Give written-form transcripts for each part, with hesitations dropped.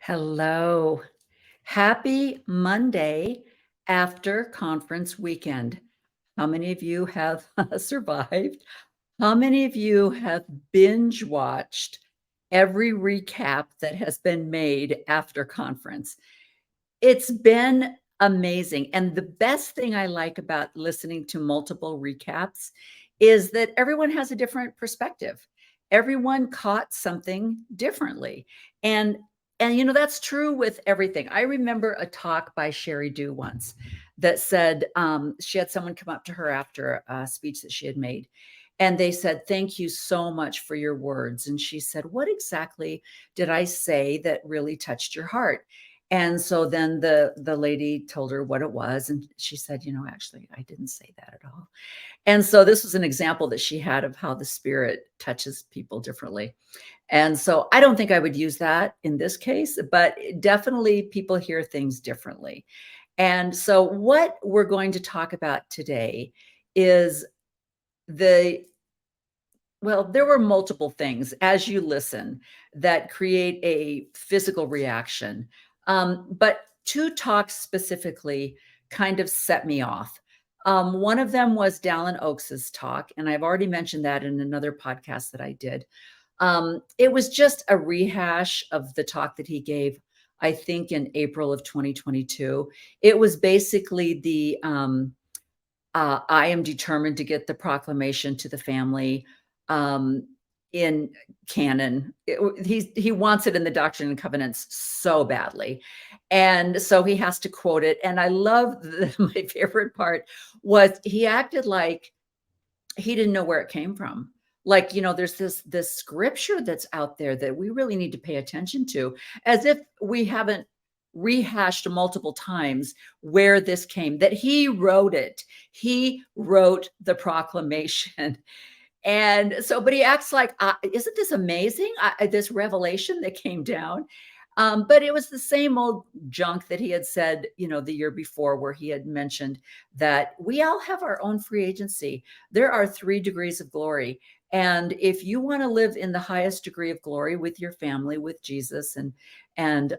Hello. Happy Monday after conference weekend. How many of you have survived? How many of you have binge watched every recap that has been made after conference? It's been amazing. And the best thing I like about listening to multiple recaps is that everyone has a different perspective. Everyone caught something differently. And that's true with everything. I remember a talk by Sherry Dew once that said she had someone come up to her after a speech that she had made. And they said, "Thank you so much for your words." And she said, "What exactly did I say that really touched your heart?" And so then the lady told her what it was, and she said, "Actually, I didn't say that at all." And so this was an example that she had of how the Spirit touches people differently. And so I don't think I would use that in this case, but definitely people hear things differently. And so what we're going to talk about today is the well, there were multiple things as you listen that create a physical reaction. But two talks specifically kind of set me off. One of them was Dallin Oaks's talk, and I've already mentioned that in another podcast that I did. It was just a rehash of the talk that he gave, I think, in April of 2022. It was basically I am determined to get the proclamation to the family in canon. He wants it in the Doctrine and Covenants so badly. And so he has to quote it. And I love my favorite part was he acted like he didn't know where it came from. Like, there's this scripture that's out there that we really need to pay attention to, as if we haven't rehashed multiple times where this came, that he wrote it. He wrote the proclamation. And so, but he acts like, isn't this amazing? This revelation that came down. But it was the same old junk that he had said, the year before, where he had mentioned that we all have our own free agency. There are 3 degrees of glory. And if you want to live in the highest degree of glory with your family, with Jesus and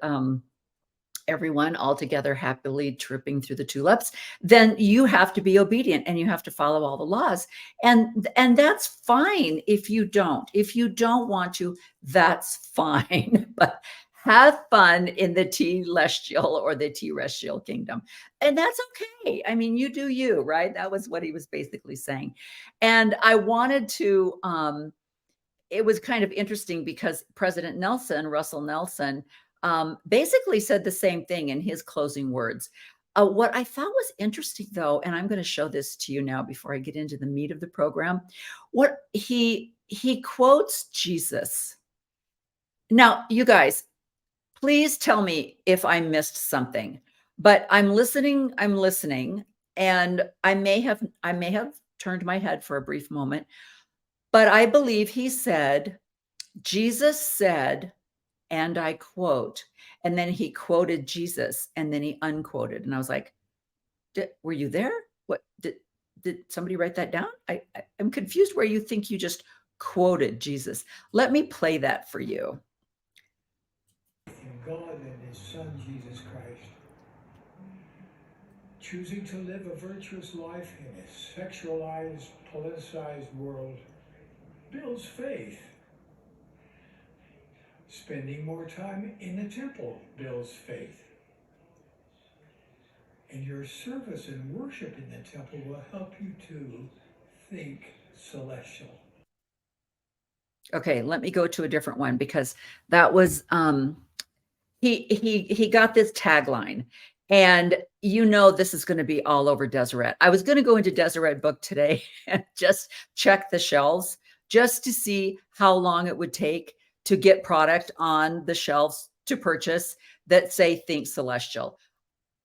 everyone all together happily tripping through the tulips, then you have to be obedient and you have to follow all the laws. And that's fine if you don't. If you don't want to, that's fine. But have fun in the T-Celestial or the Terrestrial kingdom. And that's okay. I mean, you do you, right? That was what he was basically saying. And I wanted to it was kind of interesting because President Russell Nelson, basically said the same thing in his closing words. What I thought was interesting, though, and I'm going to show this to you now before I get into the meat of the program, what he quotes Jesus. Now, you guys, please tell me if I missed something. But I'm listening, and I may have turned my head for a brief moment, but I believe he said, Jesus said, and I quote, and then he quoted Jesus and then he unquoted. And I was like, were you there? What did somebody write that down? I'm confused where you think you just quoted Jesus. Let me play that for you. In God and His Son, Jesus Christ. Choosing to live a virtuous life in a sexualized, politicized world builds faith. Spending more time in the temple builds faith. And your service and worship in the temple will help you to think celestial. Okay, let me go to a different one because that was he got this tagline, and this is going to be all over Deseret. I was going to go into Deseret book today and just check the shelves just to see how long it would take to get product on the shelves to purchase that say Think Celestial.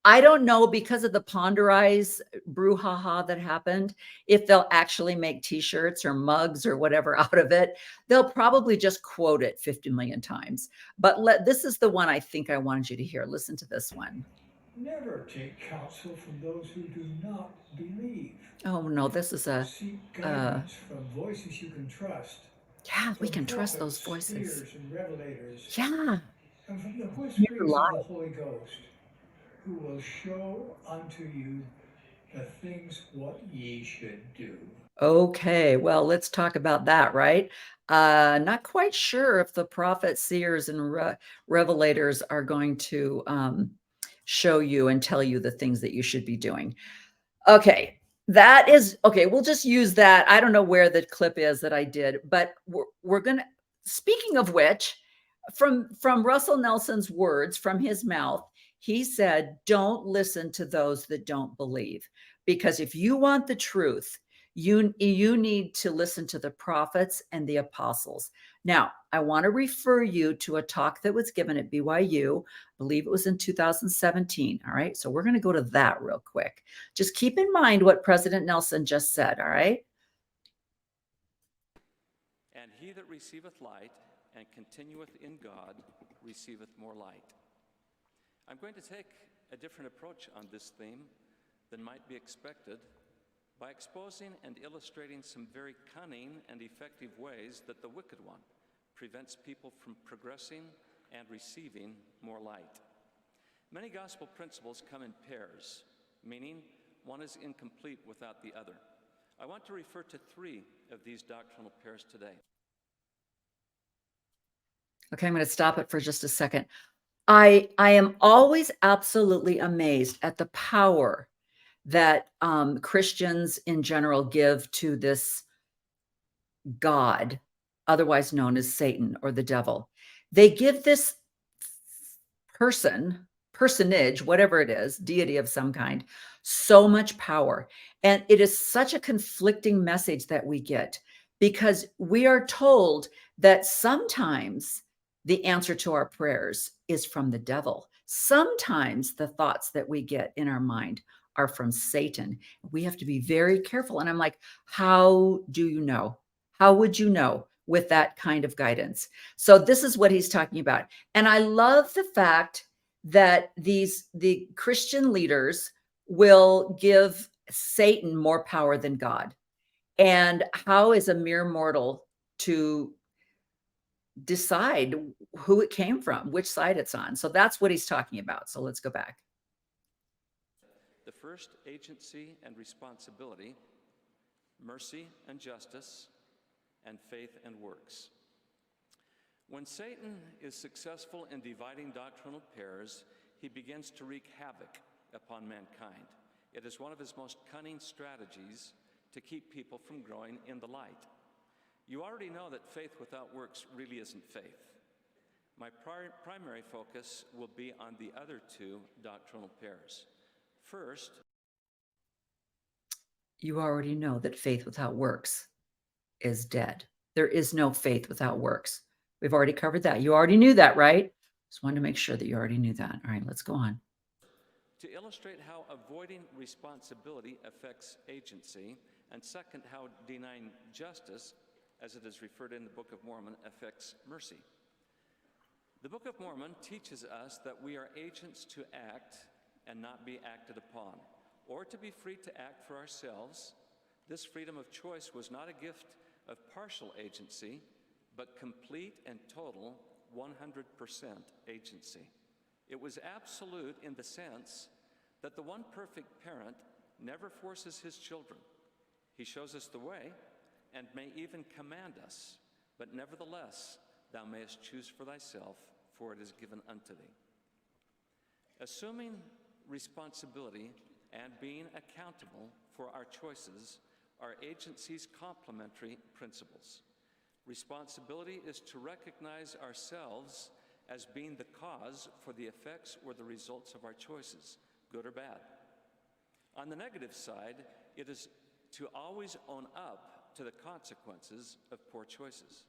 I don't know, because of the Ponderize brouhaha that happened, if they'll actually make t-shirts or mugs or whatever out of it. They'll probably just quote it 50 million times. But this is the one I think I wanted you to hear. Listen to this one. Never take counsel from those who do not believe. Oh no, this is Seek guidance from voices you can trust. yeah, we From can trust those prophets, voices. seers, and revelators. Yeah. and from the Never whisperings of the lie. Holy Ghost, who will show unto you the things what ye should do. Okay, well, let's talk about that, right? Not quite sure if the prophets, seers, and revelators are going to show you and tell you the things that you should be doing. Okay, that is okay. We'll just use that. I don't know where the clip is that I did, but we're gonna. Speaking of which, from Russell Nelson's words from his mouth, he said, "Don't listen to those that don't believe, because if you want the truth, you need to listen to the prophets and the apostles." Now, I want to refer you to a talk that was given at BYU. I believe it was in 2017. All right, so we're going to go to that real quick. Just keep in mind what President Nelson just said. All right. And he that receiveth light and continueth in God receiveth more light. I'm going to take a different approach on this theme than might be expected by exposing and illustrating some very cunning and effective ways that the wicked one prevents people from progressing and receiving more light. Many gospel principles come in pairs, meaning one is incomplete without the other. I want to refer to 3 of these doctrinal pairs today. Okay, I'm going to stop it for just a second. I am always absolutely amazed at the power that Christians in general give to this God, otherwise known as Satan or the devil. They give this personage, whatever it is, deity of some kind, so much power. And it is such a conflicting message that we get, because we are told that sometimes the answer to our prayers is from the devil. Sometimes the thoughts that we get in our mind are from Satan. We have to be very careful. And I'm like, how do you know? How would you know with that kind of guidance? So this is what he's talking about. And I love the fact that the Christian leaders will give Satan more power than God. And how is a mere mortal to decide who it came from, which side it's on? So that's what he's talking about. So let's go back. The first, agency and responsibility, mercy and justice, and faith and works. When Satan is successful in dividing doctrinal pairs, he begins to wreak havoc upon mankind. It is one of his most cunning strategies to keep people from growing in the light. You already know that faith without works really isn't faith. My primary focus will be on the other 2 doctrinal pairs. First, you already know that faith without works is dead. There is no faith without works. We've already covered that. You already knew that, right? Just wanted to make sure that you already knew that. All right, let's go on. to illustrate how avoiding responsibility affects agency, and second, how denying justice, as it is referred in the Book of Mormon, affects mercy. The Book of Mormon teaches us that we are agents to act and not be acted upon, or to be free to act for ourselves. This freedom of choice was not a gift of partial agency, but complete and total 100% agency. It was absolute in the sense that the one perfect parent never forces his children. He shows us the way and may even command us, but nevertheless, thou mayest choose for thyself, for it is given unto thee. Assuming responsibility and being accountable for our choices are agency's complementary principles. Responsibility is to recognize ourselves as being the cause for the effects or the results of our choices, good or bad. On the negative side, it is to always own up to the consequences of poor choices.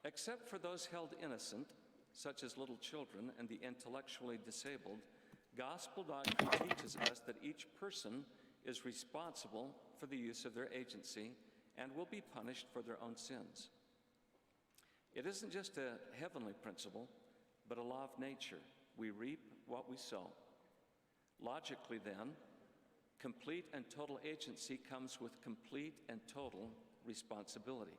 Except for those held innocent, such as little children and the intellectually disabled, gospel doctrine teaches us that each person is responsible for the use of their agency and will be punished for their own sins. It isn't just a heavenly principle, but a law of nature. We reap what we sow. Logically, then, complete and total agency comes with complete and total responsibility.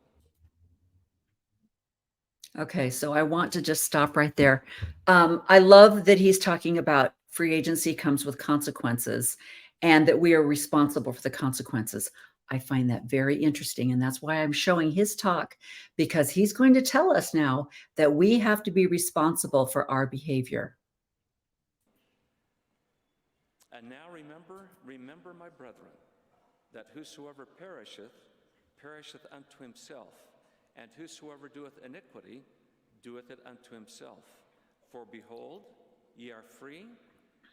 Okay, so I want to just stop right there. I love that he's talking about free agency comes with consequences and that we are responsible for the consequences. I find that very interesting. And that's why I'm showing his talk, because he's going to tell us now that we have to be responsible for our behavior. And now remember, my brethren, that whosoever perisheth, perisheth unto himself, and whosoever doeth iniquity, doeth it unto himself. For behold, ye are free,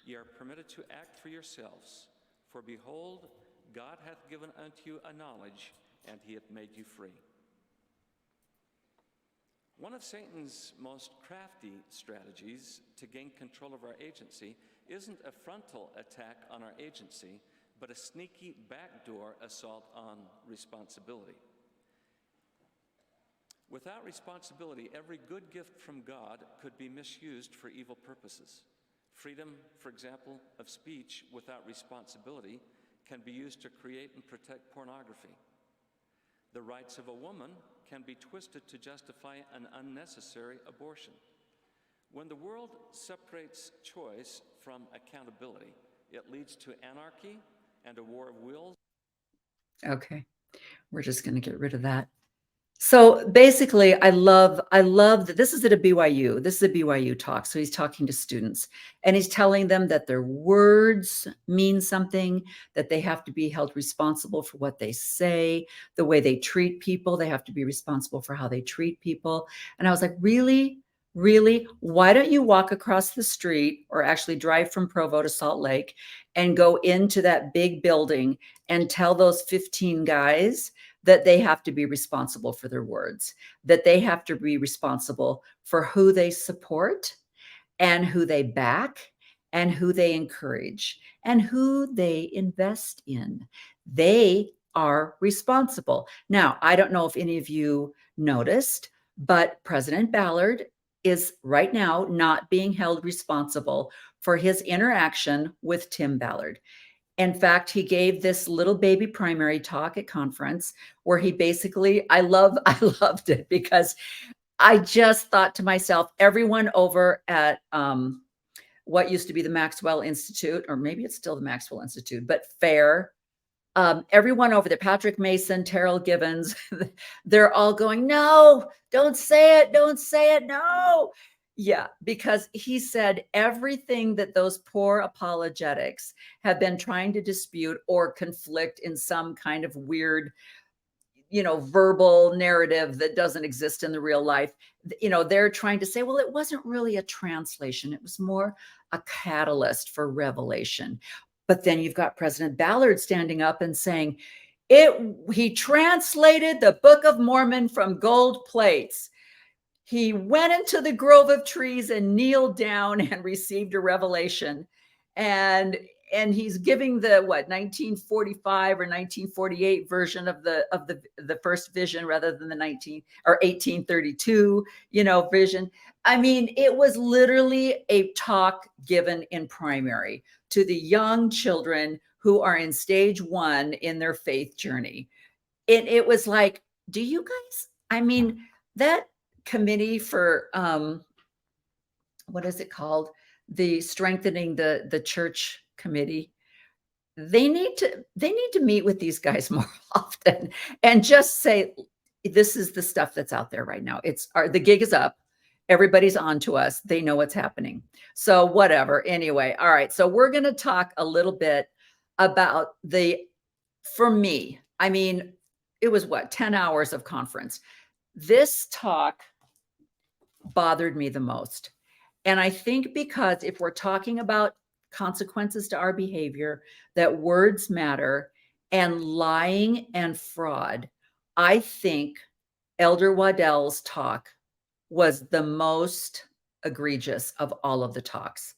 ye are permitted to act for yourselves. For behold, God hath given unto you a knowledge, and he hath made you free. One of Satan's most crafty strategies to gain control of our agency isn't a frontal attack on our agency, but a sneaky backdoor assault on responsibility. Without responsibility, every good gift from God could be misused for evil purposes. Freedom, for example, of speech without responsibility can be used to create and protect pornography. The rights of a woman can be twisted to justify an unnecessary abortion. When the world separates choice from accountability, it leads to anarchy and a war of wills. Okay, we're just going to get rid of that. So basically, I love that this is at a BYU. This is a BYU talk. So he's talking to students and he's telling them that their words mean something, that they have to be held responsible for what they say, the way they treat people. They have to be responsible for how they treat people. And I was like, really? Really? Why don't you walk across the street or actually drive from Provo to Salt Lake and go into that big building and tell those 15 guys that they have to be responsible for their words, that they have to be responsible for who they support and who they back and who they encourage and who they invest in. They are responsible. Now, I don't know if any of you noticed, but President Ballard is right now not being held responsible for his interaction with Tim Ballard. In fact, he gave this little baby primary talk at conference where he basically, I loved it because I just thought to myself, everyone over at what used to be the Maxwell Institute, or maybe it's still the Maxwell Institute, but FAIR, everyone over there, Patrick Mason, Terrell Gibbons, they're all going, no, don't say it, no. Yeah, because he said everything that those poor apologetics have been trying to dispute or conflict in some kind of weird, verbal narrative that doesn't exist in the real life. They're trying to say, well, it wasn't really a translation. It was more a catalyst for revelation. But then you've got President Ballard standing up and saying, he translated the Book of Mormon from gold plates. He went into the grove of trees and kneeled down and received a revelation. And he's giving the 1945 or 1948 version of the first vision rather than the 1832 vision. I mean, it was literally a talk given in primary to the young children who are in stage 1 in their faith journey. It was like, do you guys, I mean, that committee for what is it called, the strengthening the church committee, they need to meet with these guys more often and just say, this is the stuff that's out there right now. The gig is up, everybody's on to us, they know what's happening. So whatever, anyway. All right, so we're going to talk a little bit about for me, I mean, it was 10 hours of conference. This talk bothered me the most. And I think because if we're talking about consequences to our behavior, that words matter, and lying and fraud, I think Elder Waddell's talk was the most egregious of all of the talks.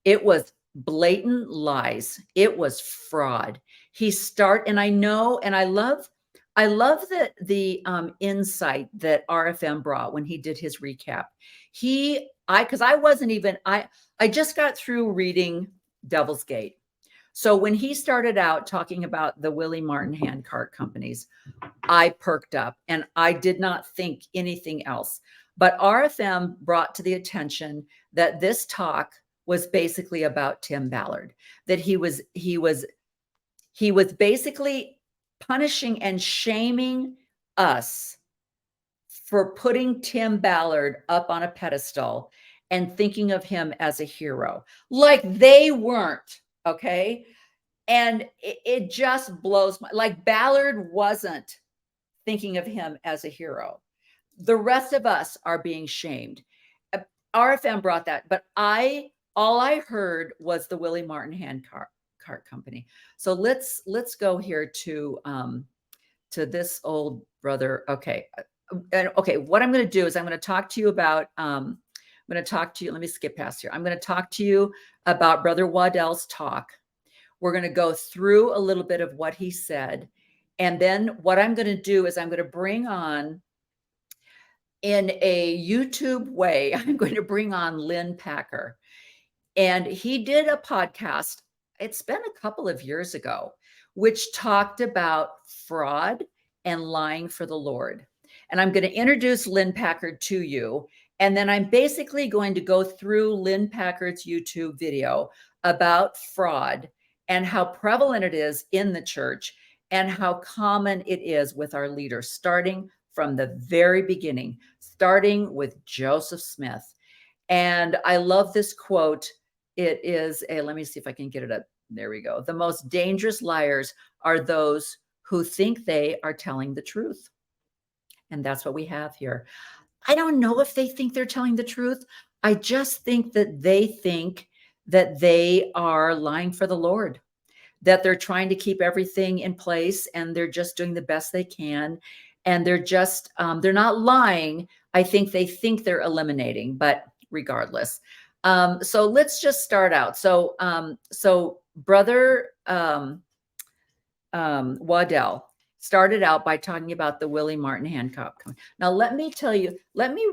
It was blatant lies. It was fraud. And I know, and I love the insight that RFM brought when he did his recap. Because I just got through reading Devil's Gate. So when he started out talking about the Willie Martin handcart companies, I perked up and I did not think anything else. But RFM brought to the attention that this talk was basically about Tim Ballard, that he was basically punishing and shaming us for putting Tim Ballard up on a pedestal and thinking of him as a hero, like they weren't, okay? And it just blows my, like Ballard wasn't thinking of him as a hero. The rest of us are being shamed. RFM brought that, but all I heard was the Willie Martin Hand Cart Company. So let's go here to this old brother. Okay. And okay, what I'm going to do is I'm going to talk to you about, let me skip past here. I'm going to talk to you about Brother Waddell's talk. We're going to go through a little bit of what he said. And then what I'm going to do is I'm going to bring on, in a YouTube way, I'm going to bring on Lynn Packer. And he did a podcast, it's been a couple of years ago, which talked about fraud and lying for the Lord. And I'm going to introduce Lynn Packard to you. And then I'm basically going to go through Lynn Packard's YouTube video about fraud and how prevalent it is in the church and how common it is with our leaders, starting from the very beginning, starting with Joseph Smith. And I love this quote. It is let me see if I can get it up. There we go. The most dangerous liars are those who think they are telling the truth. And that's what we have here. I don't know if they think they're telling the truth. I just think that they think that they are lying for the Lord, that they're trying to keep everything in place and they're just doing the best they can. And they're just, they're not lying. I think they think they're eliminating, but regardless. So let's just start out. So Brother Waddell started out by talking about the Willie Martin Hancock. Now, let me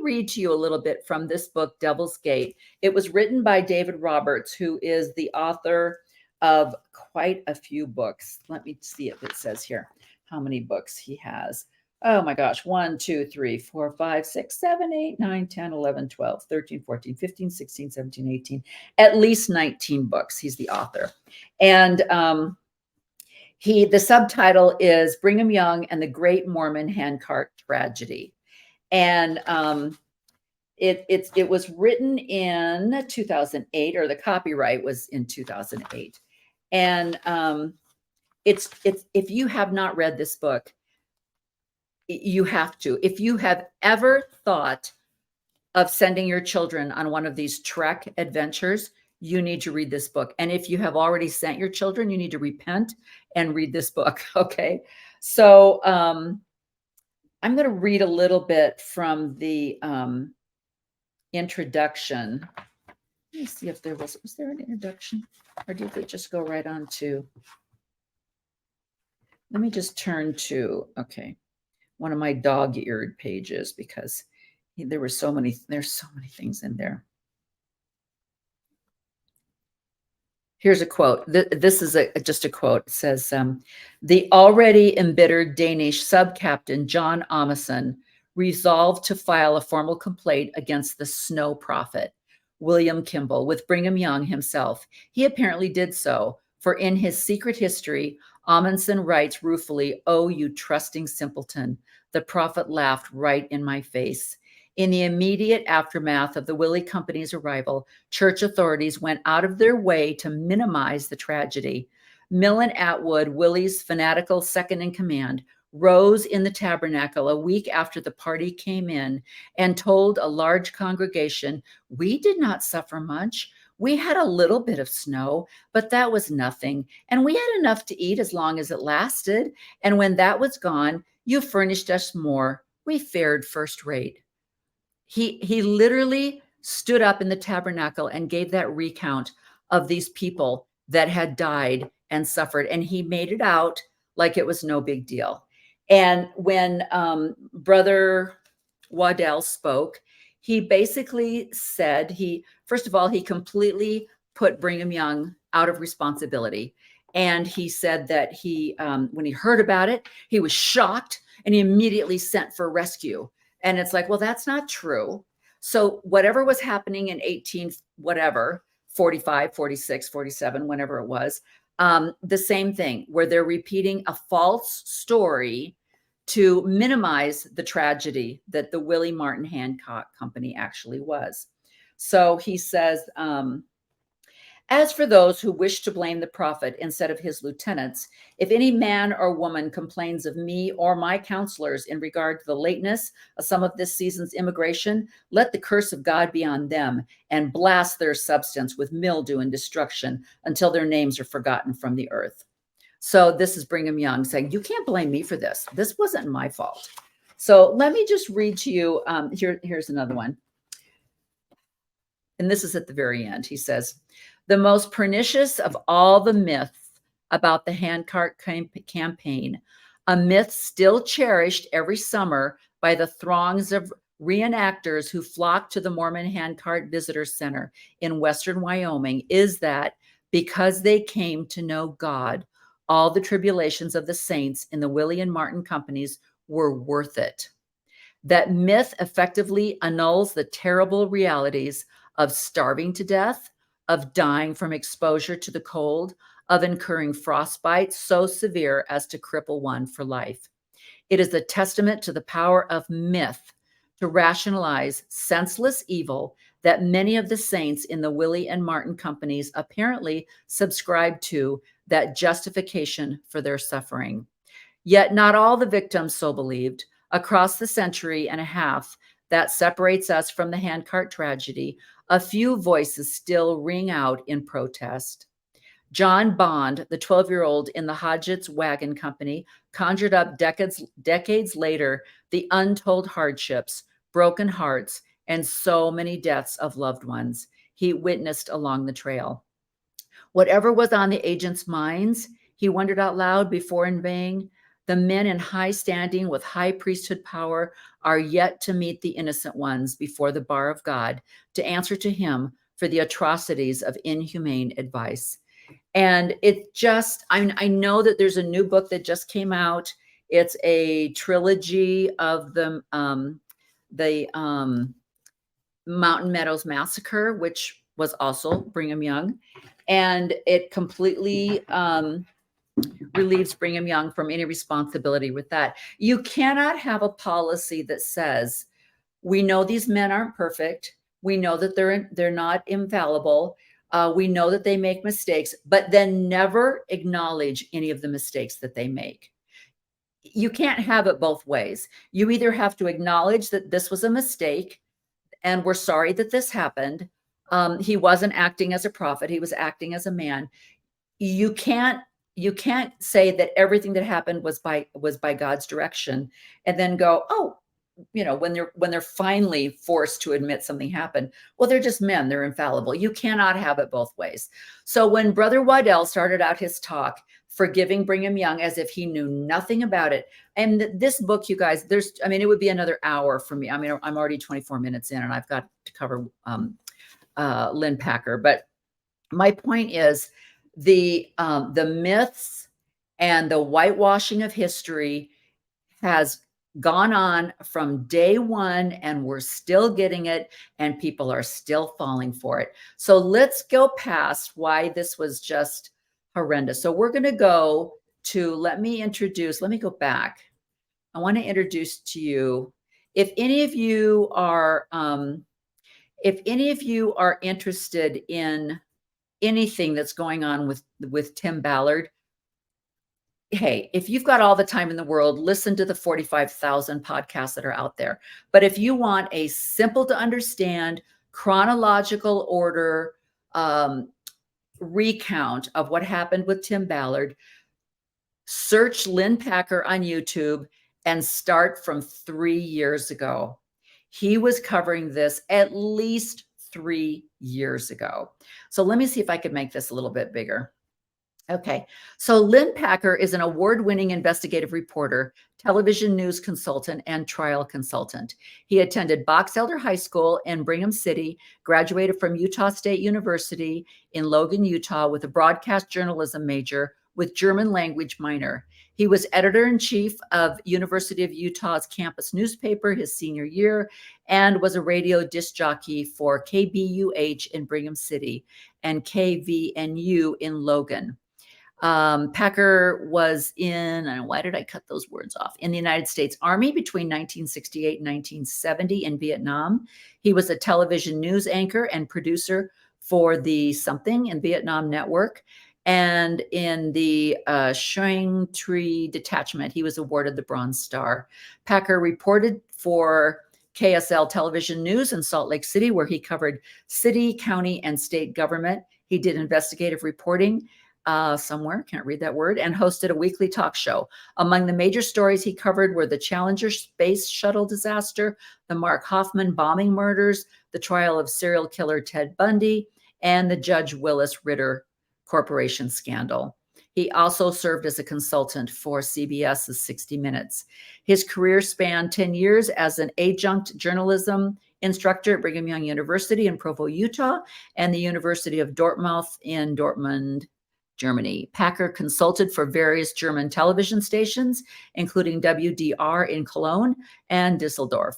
read to you a little bit from this book, Devil's Gate. It was written by David Roberts, who is the author of quite a few books. Let me see if it says here how many books he has. Oh my gosh, 1, 2, 3, 4, 5, 6, 7, 8, 9, 10, 11, 12, 13, 14, 15, 16, 17, 18, at least 19 books. He's the author. And the subtitle is Brigham Young and the Great Mormon Handcart Tragedy. And it was written in 2008, or the copyright was in 2008. And it's if you have not read this book, you have to. If you have ever thought of sending your children on one of these Trek adventures, you need to read this book. And if you have already sent your children, you need to repent and read this book. Okay. So I'm going to read a little bit from the introduction. Let me see if was there an introduction, or did it just go right on to, let me just turn to, okay, one of my dog-eared pages, because there's so many things in there. Here's a quote. This is just a quote. It says, the already embittered Danish sub-captain John Amason resolved to file a formal complaint against the snow prophet, William Kimball, with Brigham Young himself. He apparently did so, for in his secret history, Amundsen writes ruefully, "Oh, you trusting simpleton, the prophet laughed right in my face." In the immediate aftermath of the Willie Company's arrival, church authorities went out of their way to minimize the tragedy. Millen Atwood, Willie's fanatical second in command, rose in the tabernacle a week after the party came in and told a large congregation, "We did not suffer much. We had a little bit of snow, but that was nothing. And we had enough to eat as long as it lasted. And when that was gone, you furnished us more. We fared first rate." He literally stood up in the tabernacle and gave that recount of these people that had died and suffered. And he made it out like it was no big deal. And when Brother Waddell spoke, he basically said, first of all, he completely put Brigham Young out of responsibility. And he said that when he heard about it, he was shocked and he immediately sent for rescue. And it's like, well, that's not true. So whatever was happening in 18, whatever, 45, 46, 47, whenever it was, the same thing where they're repeating a false story to minimize the tragedy that the Willie Martin Hancock Company actually was. So he says, as for those who wish to blame the prophet instead of his lieutenants, if any man or woman complains of me or my counselors in regard to the lateness of some of this season's immigration, let the curse of God be on them and blast their substance with mildew and destruction until their names are forgotten from the earth. So this is Brigham Young saying, you can't blame me for this. This wasn't my fault. So let me just read to you. Here's another one. And this is at the very end. He says, the most pernicious of all the myths about the Hancock campaign, a myth still cherished every summer by the throngs of reenactors who flock to the Mormon Hancock Visitor Center in western Wyoming, is that because they came to know God, all the tribulations of the saints in the Willie and Martin companies were worth it. That myth effectively annuls the terrible realities of starving to death, of dying from exposure to the cold, of incurring frostbite so severe as to cripple one for life. It is a testament to the power of myth to rationalize senseless evil that many of the saints in the Willie and Martin companies apparently subscribed to, that justification for their suffering. Yet not all the victims so believed. Across the century and a half that separates us from the Hancock tragedy, a few voices still ring out in protest. John Bond, the 12-year-old in the Hodgett's Wagon Company, conjured up decades later the untold hardships, broken hearts, and so many deaths of loved ones he witnessed along the trail. Whatever was on the agents' minds, he wondered out loud before inveighing, the men in high standing with high priesthood power are yet to meet the innocent ones before the bar of God to answer to him for the atrocities of inhumane advice. And it just, I know that there's a new book that just came out. It's a trilogy of the Mountain Meadows Massacre, which was also Brigham Young. And it completely relieves Brigham Young from any responsibility with that. You cannot have a policy that says, we know these men aren't perfect. We know that they're not infallible. We know that they make mistakes, but then never acknowledge any of the mistakes that they make. You can't have it both ways. You either have to acknowledge that this was a mistake and we're sorry that this happened. He wasn't acting as a prophet. He was acting as a man. You can't say that everything that happened was by God's direction and then go, oh, when they're finally forced to admit something happened, well, they're just men, they're infallible. You cannot have it both ways. So when Brother Waddell started out his talk forgiving Brigham Young as if he knew nothing about it, and this book, you guys, it would be another hour for me. I'm already 24 minutes in and I've got to cover Lynn Packer, but my point is the myths and the whitewashing of history has gone on from day one, and we're still getting it, and people are still falling for it. So let's go past why this was just horrendous. So we're going to go to, let me go back. I want to introduce to you, if any of you are interested in anything that's going on with Tim Ballard, hey, if you've got all the time in the world, listen to the 45,000 podcasts that are out there. But if you want a simple to understand chronological order recount of what happened with Tim Ballard, search Lynn Packer on YouTube and start from 3 years ago. He was covering this at least 3 years ago. So let me see if I could make this a little bit bigger. Okay, so Lynn Packer is an award-winning investigative reporter, television news consultant, and trial consultant. He attended Box Elder High School in Brigham City, graduated from Utah State University in Logan, Utah, with a broadcast journalism major with German language minor. He was editor-in-chief of University of Utah's campus newspaper his senior year and was a radio disc jockey for KBUH in Brigham City and KVNU in Logan. Packer was in, and why did I cut those words off? In the United States Army between 1968 and 1970 in Vietnam. He was a television news anchor and producer for the Something in Vietnam network. And in the Shuang Tree Detachment, he was awarded the Bronze Star. Packer reported for KSL Television News in Salt Lake City, where he covered city, county, and state government. He did investigative reporting somewhere, can't read that word, and hosted a weekly talk show. Among the major stories he covered were the Challenger space shuttle disaster, the Mark Hoffman bombing murders, the trial of serial killer Ted Bundy, and the Judge Willis Ritter Corporation scandal. He also served as a consultant for CBS's 60 Minutes. His career spanned 10 years as an adjunct journalism instructor at Brigham Young University in Provo, Utah, and the University of Dartmouth in Dortmund, Germany. Packer consulted for various German television stations, including WDR in Cologne and Düsseldorf.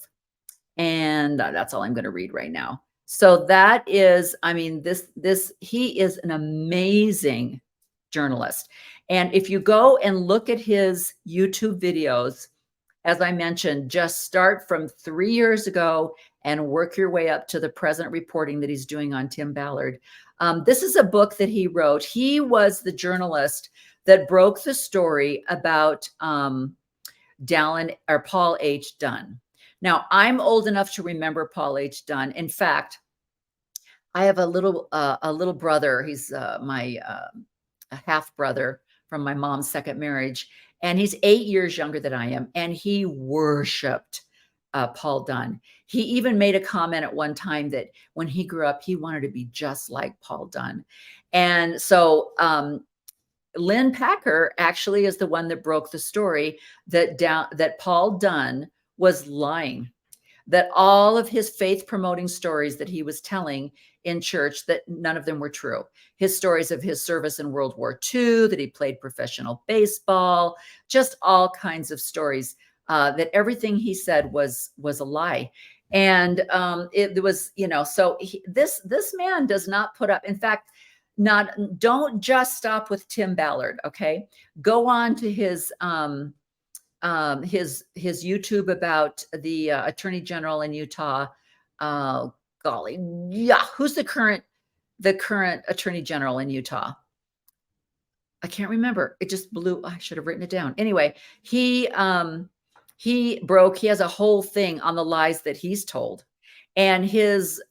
And that's all I'm going to read right now. So that is, I mean, he is an amazing journalist. And if you go and look at his YouTube videos, as I mentioned, just start from 3 years ago and work your way up to the present reporting that he's doing on Tim Ballard. This is a book that he wrote. He was the journalist that broke the story about Dallin or Paul H. Dunn. Now, I'm old enough to remember Paul H. Dunn. In fact, I have a little brother. He's my half brother from my mom's second marriage, and he's 8 years younger than I am. And he worshipped Paul Dunn. He even made a comment at one time that when he grew up, he wanted to be just like Paul Dunn. And so Lynn Packer actually is the one that broke the story that Paul Dunn was lying, that all of his faith promoting stories that he was telling in church, that none of them were true. His stories of his service in World War II, that he played professional baseball, just all kinds of stories, that everything he said was a lie. And it was, so this man does not put up. In fact, don't just stop with Tim Ballard. Okay. Go on to his YouTube about the Attorney General in Utah. Golly, yeah. Who's the current Attorney General in Utah? I can't remember. It just blew. I should have written it down. Anyway, he has a whole thing on the lies that he's told and his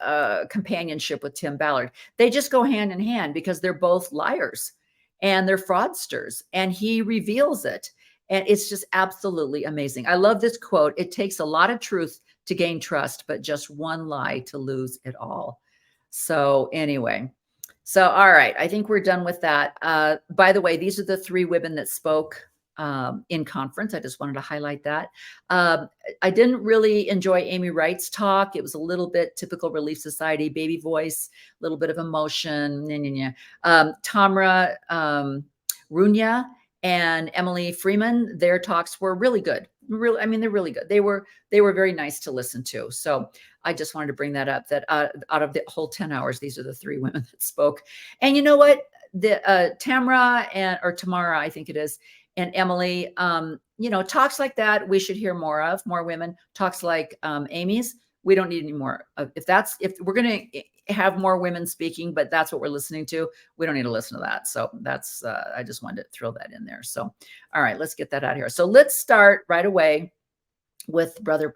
companionship with Tim Ballard. They just go hand in hand because they're both liars and they're fraudsters, and he reveals it. And it's just absolutely amazing. I love this quote. It takes a lot of truth to gain trust, but just one lie to lose it all. So anyway, all right. I think we're done with that. By the way, these are the 3 women that spoke in conference. I just wanted to highlight that. I didn't really enjoy Amy Wright's talk. It was a little bit typical Relief Society, baby voice, a little bit of emotion. Tamra Runya and Emily Freeman, their talks were really good. They're really good. They were very nice to listen to. So I just wanted to bring that up, that out of the whole 10 hours, these are the 3 women that spoke. And you know what? Tamara, I think it is, and Emily, talks like that we should hear more of, more women. Talks like Amy's, we don't need any more. If we're going to have more women speaking, but that's what we're listening to, we don't need to listen to that. So that's, I just wanted to throw that in there. So, all right, let's get that out of here. So let's start right away with brother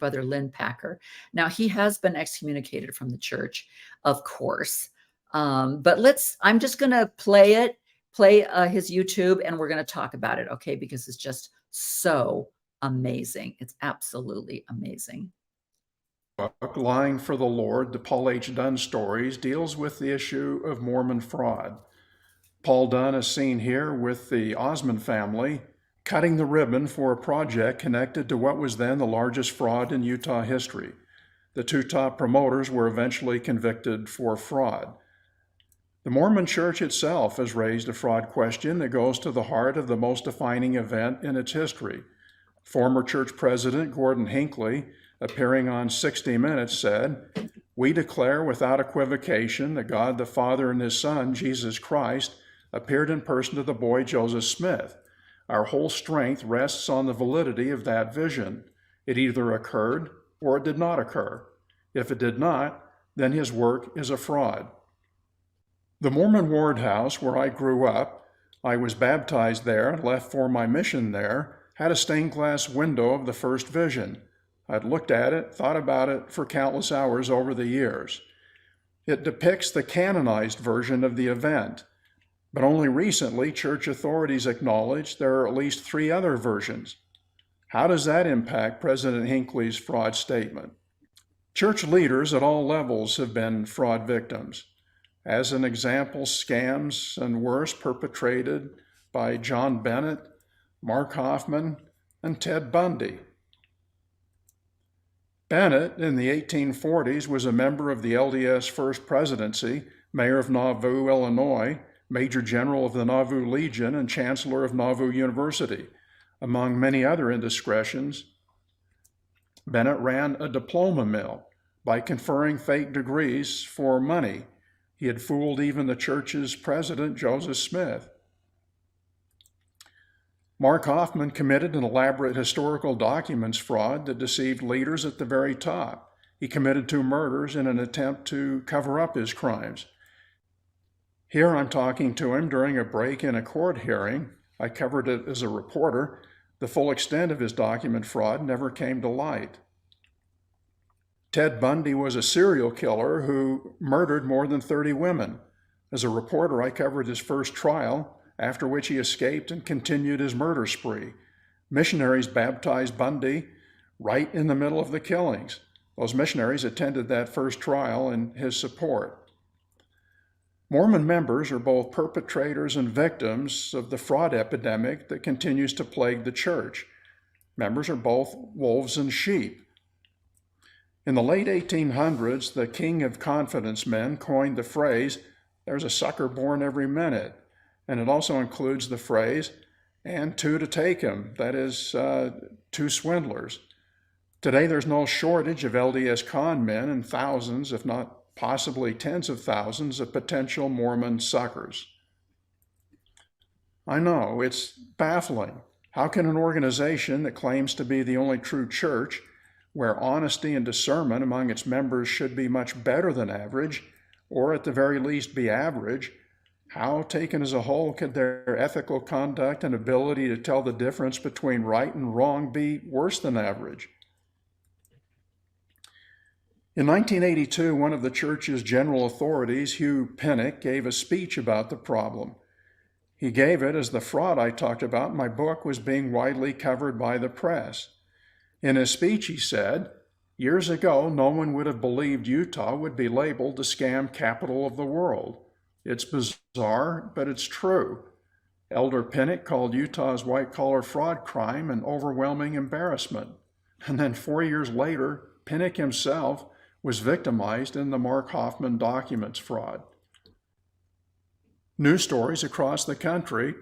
Lynn Packer. Now, he has been excommunicated from the church, of course. But I'm just going to play his YouTube, and we're going to talk about it. Okay. Because it's just so amazing. It's absolutely amazing. Book, Lying for the Lord, the Paul H. Dunn Stories, deals with the issue of Mormon fraud. Paul Dunn is seen here with the Osmond family cutting the ribbon for a project connected to what was then the largest fraud in Utah history. The 2 top promoters were eventually convicted for fraud. The Mormon Church itself has raised a fraud question that goes to the heart of the most defining event in its history. Former church president Gordon Hinckley, appearing on 60 Minutes, said, "We declare without equivocation that God the Father and his Son, Jesus Christ, appeared in person to the boy Joseph Smith. Our whole strength rests on the validity of that vision. It either occurred or it did not occur. If it did not, then his work is a fraud." The Mormon ward house where I grew up, I was baptized there and left for my mission there, had a stained glass window of the first vision. I'd looked at it, thought about it for countless hours over the years. It depicts the canonized version of the event, but only recently church authorities acknowledged there are at least 3 other versions. How does that impact President Hinckley's fraud statement? Church leaders at all levels have been fraud victims. As an example, scams and worse perpetrated by John Bennett, Mark Hoffman, and Ted Bundy. Bennett, in the 1840s, was a member of the LDS First Presidency, mayor of Nauvoo, Illinois, Major General of the Nauvoo Legion, and Chancellor of Nauvoo University. Among many other indiscretions, Bennett ran a diploma mill by conferring fake degrees for money. He had fooled even the church's president, Joseph Smith. Mark Hoffman committed an elaborate historical documents fraud that deceived leaders at the very top. He committed 2 murders in an attempt to cover up his crimes. Here I'm talking to him during a break in a court hearing. I covered it as a reporter. The full extent of his document fraud never came to light. Ted Bundy was a serial killer who murdered more than 30 women. As a reporter, I covered his first trial, after which he escaped and continued his murder spree. Missionaries baptized Bundy right in the middle of the killings. Those missionaries attended that first trial in his support. Mormon members are both perpetrators and victims of the fraud epidemic that continues to plague the church. Members are both wolves and sheep. In the late 1800s, the king of confidence men coined the phrase, "There's a sucker born every minute," and it also includes the phrase, "and 2 to take him," that is, 2 swindlers. Today, there's no shortage of LDS con men and thousands, if not possibly tens of thousands, of potential Mormon suckers. I know, it's baffling. How can an organization that claims to be the only true church, where honesty and discernment among its members should be much better than average, or at the very least be average, how, taken as a whole, could their ethical conduct and ability to tell the difference between right and wrong be worse than average? In 1982, one of the church's general authorities, Hugh Pinnock, gave a speech about the problem. He gave it as the fraud I talked about in my book was being widely covered by the press. In his speech, he said, "Years ago, no one would have believed Utah would be labeled the scam capital of the world. It's bizarre, but it's true." Elder Pinnock called Utah's white-collar fraud crime an overwhelming embarrassment. And then 4 years later, Pinnock himself was victimized in the Mark Hoffman documents fraud. News stories across the country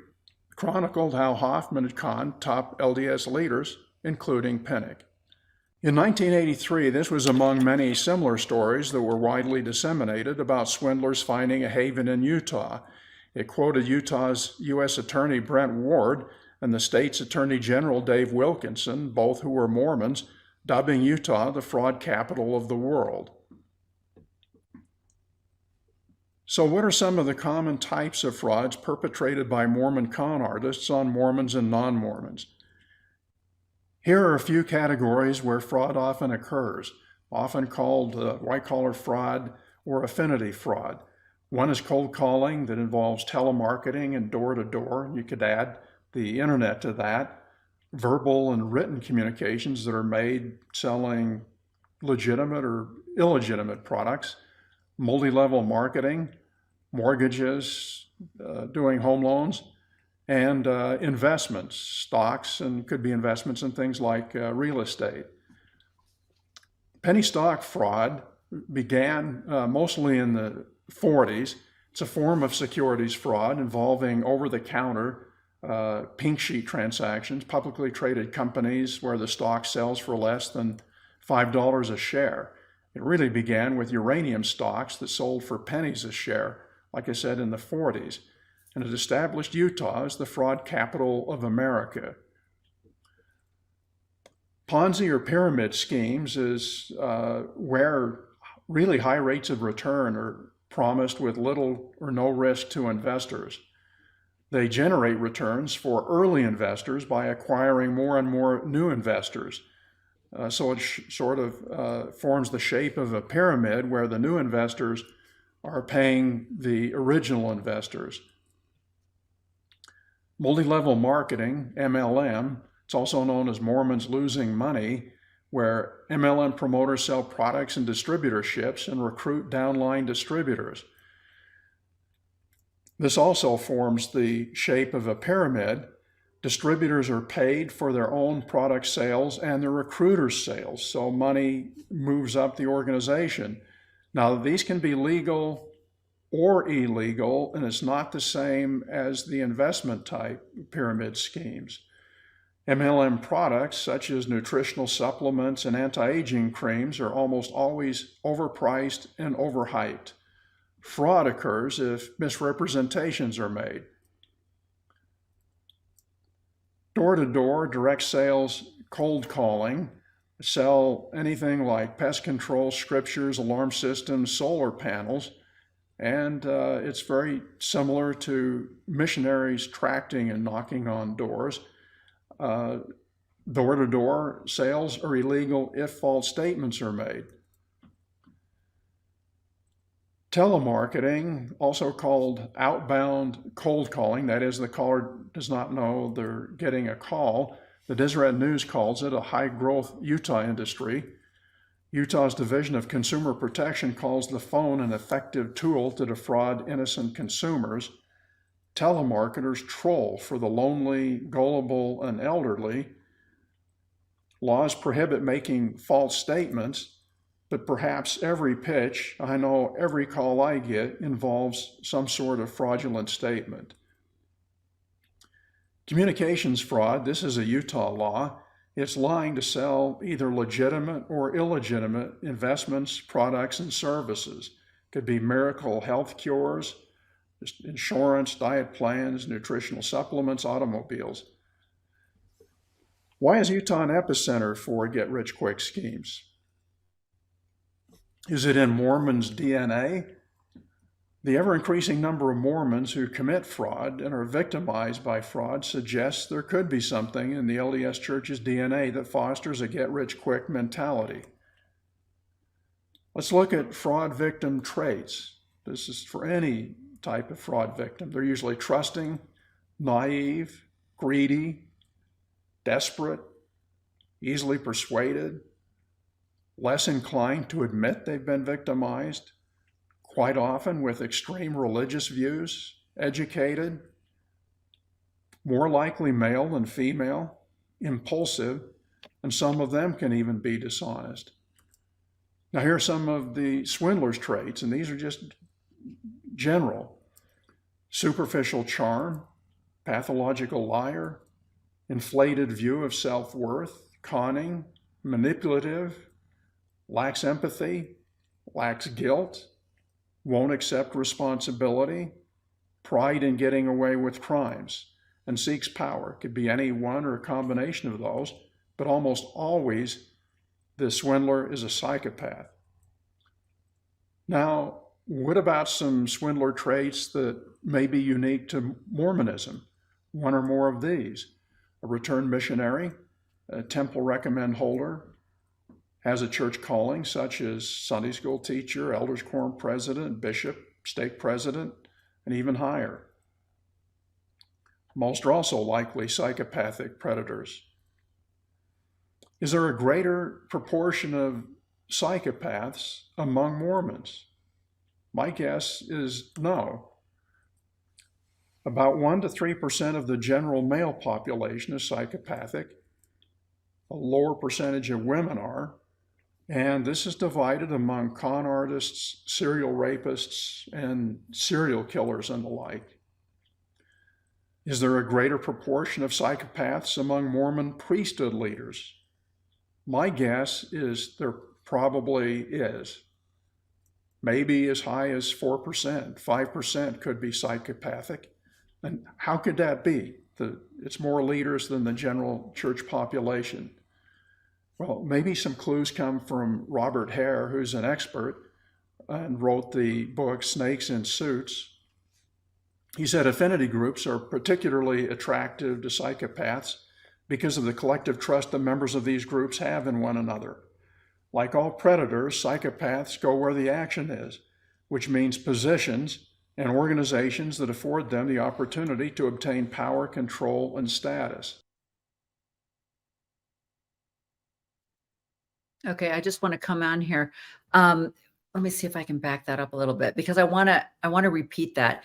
chronicled how Hoffman had conned top LDS leaders, including Pinnock. In 1983, this was among many similar stories that were widely disseminated about swindlers finding a haven in Utah. It quoted Utah's U.S. Attorney Brent Ward and the state's Attorney General Dave Wilkinson, both who were Mormons, dubbing Utah the fraud capital of the world. So what are some of the common types of frauds perpetrated by Mormon con artists on Mormons and non-Mormons? Here are a few categories where fraud often occurs, often called white-collar fraud or affinity fraud. One is cold calling that involves telemarketing and door-to-door. You could add the internet to that. Verbal and written communications that are made selling legitimate or illegitimate products. Multi-level marketing, mortgages, doing home loans, and investments, stocks, and could be investments in things like real estate. Penny stock fraud began mostly in the 40s. It's a form of securities fraud involving over-the-counter pink sheet transactions, publicly traded companies where the stock sells for less than $5 a share. It really began with uranium stocks that sold for pennies a share, like I said, in the 40s. And it established Utah as the fraud capital of America. Ponzi or pyramid schemes is where really high rates of return are promised with little or no risk to investors. They generate returns for early investors by acquiring more and more new investors. So it sort of forms the shape of a pyramid where the new investors are paying the original investors. Multi-level marketing, MLM, it's also known as Mormons losing money, where MLM promoters sell products and distributorships and recruit downline distributors. This also forms the shape of a pyramid. Distributors are paid for their own product sales and the recruiters' sales, so money moves up the organization. Now, these can be legal or illegal, and it's not the same as the investment type pyramid schemes. MLM products such as nutritional supplements and anti-aging creams are almost always overpriced and overhyped. Fraud occurs if misrepresentations are made. Door-to-door direct sales cold calling sell anything like pest control scriptures, alarm systems, solar panels, and it's very similar to missionaries tracting and knocking on doors. Door-to-door sales are illegal if false statements are made. Telemarketing, also called outbound cold calling, that is, the caller does not know they're getting a call. The Deseret News calls it a high-growth Utah industry. Utah's Division of Consumer Protection calls the phone an effective tool to defraud innocent consumers. Telemarketers troll for the lonely, gullible, and elderly. Laws prohibit making false statements, but perhaps every pitch, I know every call I get, involves some sort of fraudulent statement. Communications fraud, this is a Utah law. It's lying to sell either legitimate or illegitimate investments, products, and services. Could be miracle health cures, insurance, diet plans, nutritional supplements, automobiles. Why is Utah an epicenter for get-rich-quick schemes? Is it in Mormons' DNA? The ever-increasing number of Mormons who commit fraud and are victimized by fraud suggests there could be something in the LDS Church's DNA that fosters a get-rich-quick mentality. Let's look at fraud victim traits. This is for any type of fraud victim. They're usually trusting, naive, greedy, desperate, easily persuaded, less inclined to admit they've been victimized, quite often with extreme religious views, educated, more likely male than female, impulsive, and some of them can even be dishonest. Now, here are some of the swindler's traits, and these are just general. Superficial charm, pathological liar, inflated view of self-worth, conning, manipulative, lacks empathy, lacks guilt, won't accept responsibility, pride in getting away with crimes, and seeks power. Could be any one or a combination of those, but almost always the swindler is a psychopath. Now, what about some swindler traits that may be unique to Mormonism? One or more of these: a returned missionary, a temple recommend holder, has a church calling such as Sunday school teacher, elders quorum president, bishop, stake president, and even higher. Most are also likely psychopathic predators. Is there a greater proportion of psychopaths among Mormons? My guess is no. About 1 to 3% of the general male population is psychopathic. A lower percentage of women are. And this is divided among con artists, serial rapists, and serial killers and the like. Is there a greater proportion of psychopaths among Mormon priesthood leaders? My guess is there probably is. Maybe as high as 4%, 5% could be psychopathic. And how could that be? It's more leaders than the general church population. Well, maybe some clues come from Robert Hare, who's an expert and wrote the book Snakes in Suits. He said affinity groups are particularly attractive to psychopaths because of the collective trust the members of these groups have in one another. Like all predators, psychopaths go where the action is, which means positions and organizations that afford them the opportunity to obtain power, control, and status. Okay, I just want to come on here. Let me see if I can back that up a little bit because I want to repeat that.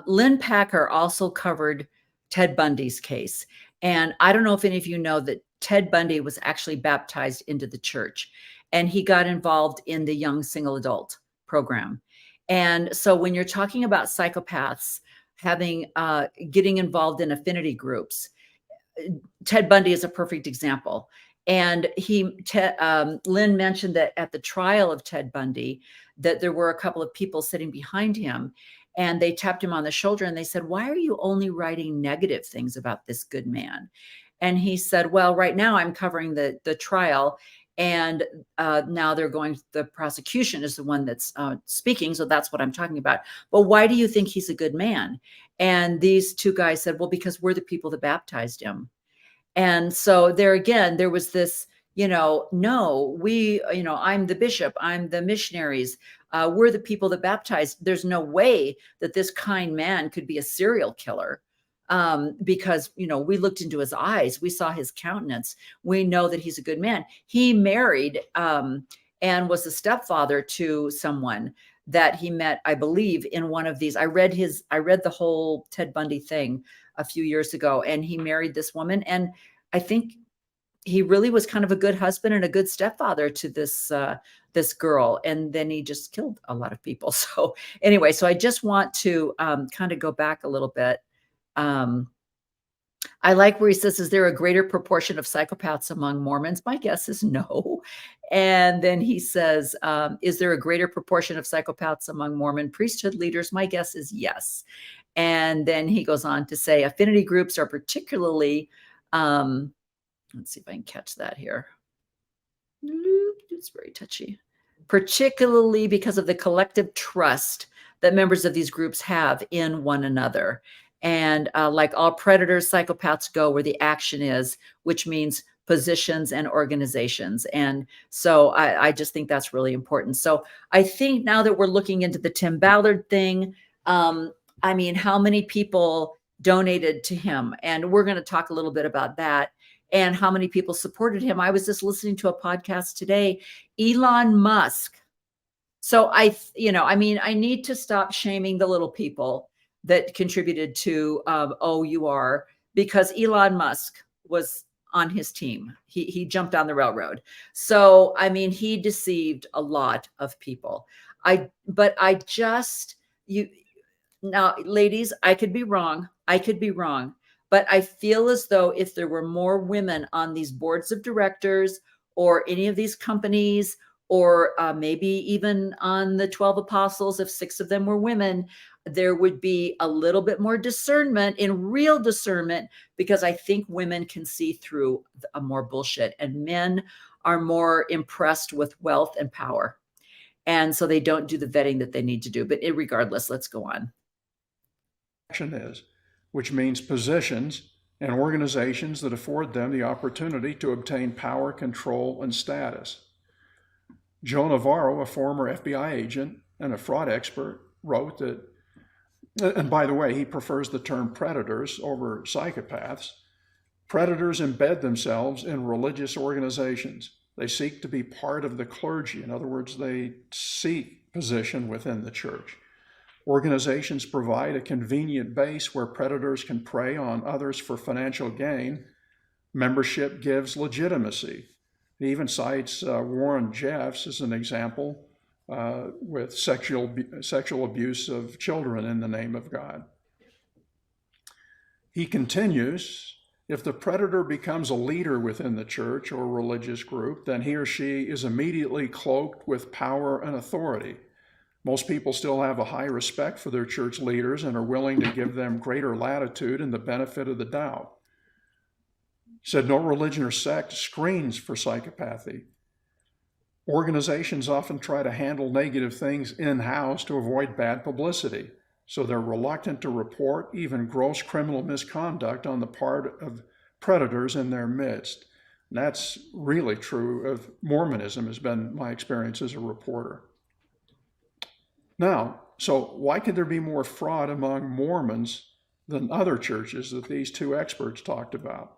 Lynn Packer also covered Ted Bundy's case. And I don't know if any of you know that Ted Bundy was actually baptized into the church and he got involved in the young single adult program. And so when you're talking about psychopaths getting involved in affinity groups, Ted Bundy is a perfect example. And Lynn mentioned that at the trial of Ted Bundy, that there were a couple of people sitting behind him and they tapped him on the shoulder and they said, "Why are you only writing negative things about this good man?" And he said, "Well, right now I'm covering the trial and now the prosecution is the one that's speaking. So that's what I'm talking about. But why do you think he's a good man?" And these two guys said, "Well, because we're the people that baptized him." And so there again, there was this, no, I'm the bishop, I'm the missionaries, we're the people that baptized. There's no way that this kind man could be a serial killer because, we looked into his eyes, we saw his countenance, we know that he's a good man. He married and was the stepfather to someone that he met, I believe, in one of these. I read the whole Ted Bundy thing a few years ago, and he married this woman. And I think he really was kind of a good husband and a good stepfather to this girl. And then he just killed a lot of people. So anyway, so I just want to kind of go back a little bit. I like where he says, "Is there a greater proportion of psychopaths among Mormons?" My guess is no. And then he says, "Is there a greater proportion of psychopaths among Mormon priesthood leaders?" My guess is yes. And then he goes on to say, affinity groups are particularly, let's see if I can catch that here. It's very touchy. Particularly because of the collective trust that members of these groups have in one another. And like all predators, psychopaths go where the action is, which means positions and organizations. And so I just think that's really important. So I think now that we're looking into the Tim Ballard thing, how many people donated to him? And we're going to talk a little bit about that and how many people supported him. I was just listening to a podcast today, Elon Musk. So I need to stop shaming the little people that contributed to OUR because Elon Musk was on his team. He jumped on the railroad. So, he deceived a lot of people. Now, ladies, I could be wrong. But I feel as though if there were more women on these boards of directors or any of these companies, or maybe even on the 12 apostles, if 6 of them were women, there would be a little bit more discernment, in real discernment, because I think women can see through more bullshit and men are more impressed with wealth and power. And so they don't do the vetting that they need to do. But regardless, let's go on. Action is, which means positions and organizations that afford them the opportunity to obtain power, control, and status. Joe Navarro, a former FBI agent and a fraud expert, wrote that, and by the way, he prefers the term predators over psychopaths. Predators embed themselves in religious organizations. They seek to be part of the clergy. In other words, they seek position within the church. Organizations provide a convenient base where predators can prey on others for financial gain. Membership gives legitimacy. He even cites Warren Jeffs as an example with sexual abuse of children in the name of God. He continues, if the predator becomes a leader within the church or religious group, then he or she is immediately cloaked with power and authority. Most people still have a high respect for their church leaders and are willing to give them greater latitude and the benefit of the doubt. He said, no religion or sect screens for psychopathy. Organizations often try to handle negative things in-house to avoid bad publicity, so they're reluctant to report even gross criminal misconduct on the part of predators in their midst. And that's really true of Mormonism, has been my experience as a reporter. Now, so why could there be more fraud among Mormons than other churches that these two experts talked about?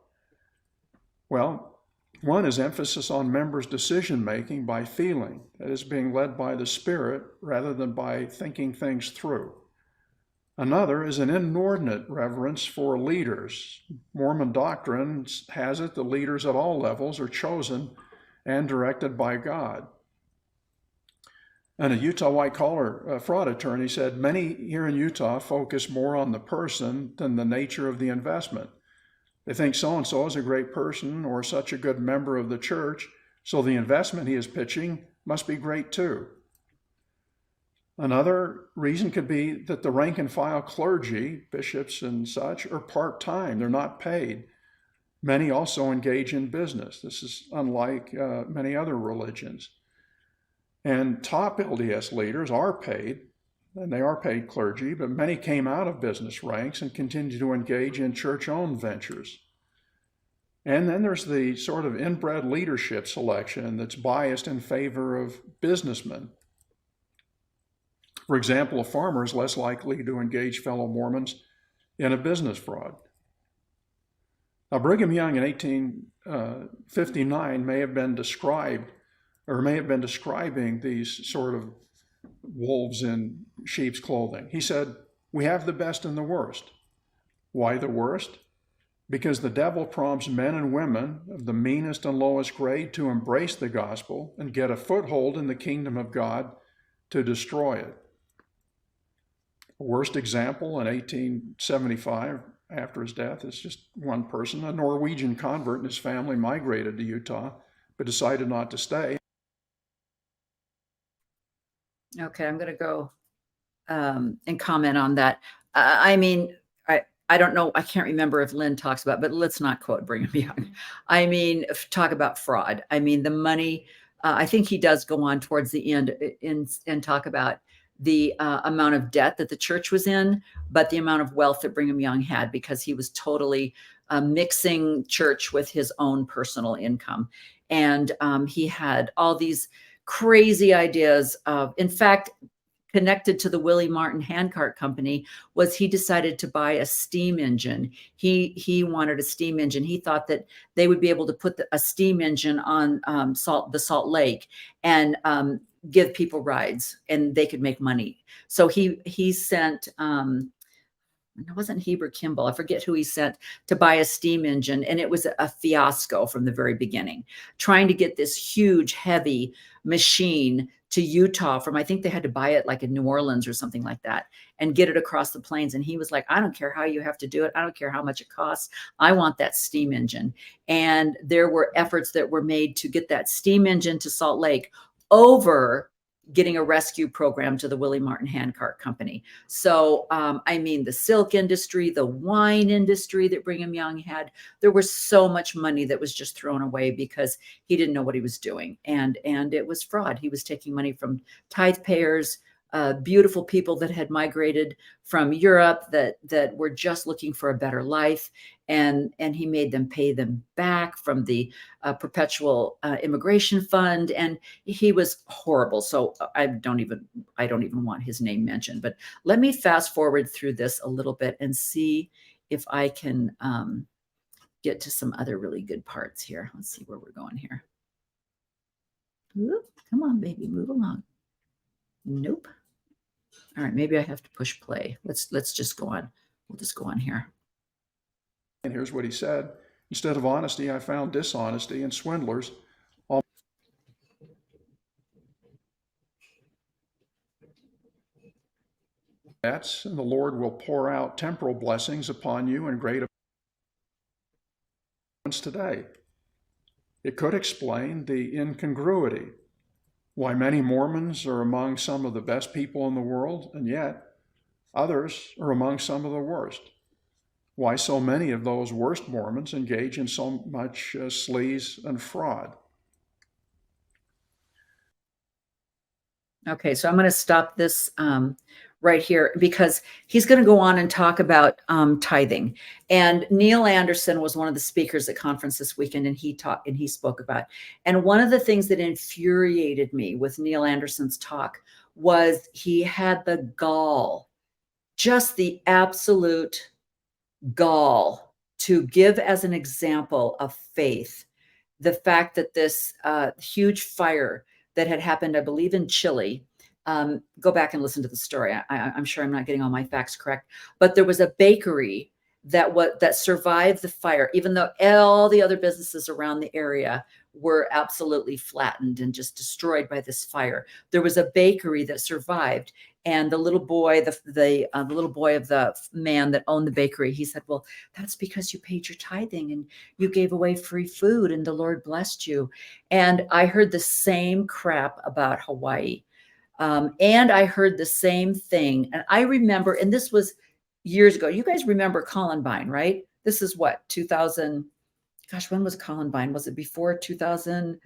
Well, one is emphasis on members' decision-making by feeling, that is, being led by the Spirit rather than by thinking things through. Another is an inordinate reverence for leaders. Mormon doctrine has it that leaders at all levels are chosen and directed by God. And a Utah white-collar fraud attorney said, many here in Utah focus more on the person than the nature of the investment. They think so-and-so is a great person or such a good member of the church, so the investment he is pitching must be great too. Another reason could be that the rank and file clergy, bishops and such, are part-time. They're not paid. Many also engage in business. This is unlike many other religions. And top LDS leaders are paid, and they are paid clergy, but many came out of business ranks and continue to engage in church-owned ventures. And then there's the sort of inbred leadership selection that's biased in favor of businessmen. For example, a farmer is less likely to engage fellow Mormons in a business fraud. Now, Brigham Young in 1859 may have been describing these sort of wolves in sheep's clothing. He said, we have the best and the worst. Why the worst? Because the devil prompts men and women of the meanest and lowest grade to embrace the gospel and get a foothold in the kingdom of God to destroy it. Worst example in 1875, after his death, is just one person. A Norwegian convert and his family migrated to Utah, but decided not to stay. Okay, I'm going to go and comment on that. I don't know. I can't remember if Lynn talks about, but let's not quote Brigham Young. Talk about fraud. The money, I think he does go on towards the end and talk about the amount of debt that the church was in, but the amount of wealth that Brigham Young had, because he was totally mixing church with his own personal income. And he had all these crazy ideas of, in fact, connected to the Willie Martin Handcart Company was he decided to buy a steam engine. He wanted a steam engine. He thought that they would be able to put a steam engine on the Salt Lake and give people rides, and they could make money. So he sent it wasn't Heber Kimball, I forget who he sent to buy a steam engine, and it was a fiasco from the very beginning, trying to get this huge, heavy machine to Utah from, I think they had to buy it like in New Orleans or something like that, and get it across the plains. And he was like, I don't care how you have to do it. I don't care how much it costs. I want that steam engine. And there were efforts that were made to get that steam engine to Salt Lake over getting a rescue program to the Willie Martin Handcart Company. So, the silk industry, the wine industry that Brigham Young had, there was so much money that was just thrown away because he didn't know what he was doing. And it was fraud. He was taking money from tithe payers, beautiful people that had migrated from Europe that were just looking for a better life. And he made them pay them back from the perpetual immigration fund. And he was horrible. So I don't even want his name mentioned, but let me fast forward through this a little bit and see if I can get to some other really good parts here. Let's see where we're going here. Ooh, come on, baby, move along. Nope. All right, maybe I have to push play. Let's just go on. We'll just go on here. And here's what he said. Instead of honesty, I found dishonesty and swindlers. debts, and the Lord will pour out temporal blessings upon you in great abundance today. It could explain the incongruity, why many Mormons are among some of the best people in the world, and yet others are among some of the worst. Why so many of those worst Mormons engage in so much sleaze and fraud. Okay, so I'm going to stop this right here because he's going to go on and talk about tithing. And Neil Anderson was one of the speakers at conference this weekend, and he spoke about. And one of the things that infuriated me with Neil Anderson's talk was he had the gall, just the absolute gall, to give as an example of faith the fact that this huge fire that had happened, I believe, in Chile. Go back and listen to the story. I'm sure I'm not getting all my facts correct, but there was a bakery that survived the fire, even though all the other businesses around the area were absolutely flattened and just destroyed by this fire. There was a bakery that survived, and the little boy, the little boy of the man that owned the bakery, he said, "Well, that's because you paid your tithing and you gave away free food, and the Lord blessed you." And I heard the same crap about Hawaii. And I heard the same thing. And I remember, and this was years ago. You guys remember Columbine, right? This is what, 2000, gosh, when was Columbine? Was it before 2000,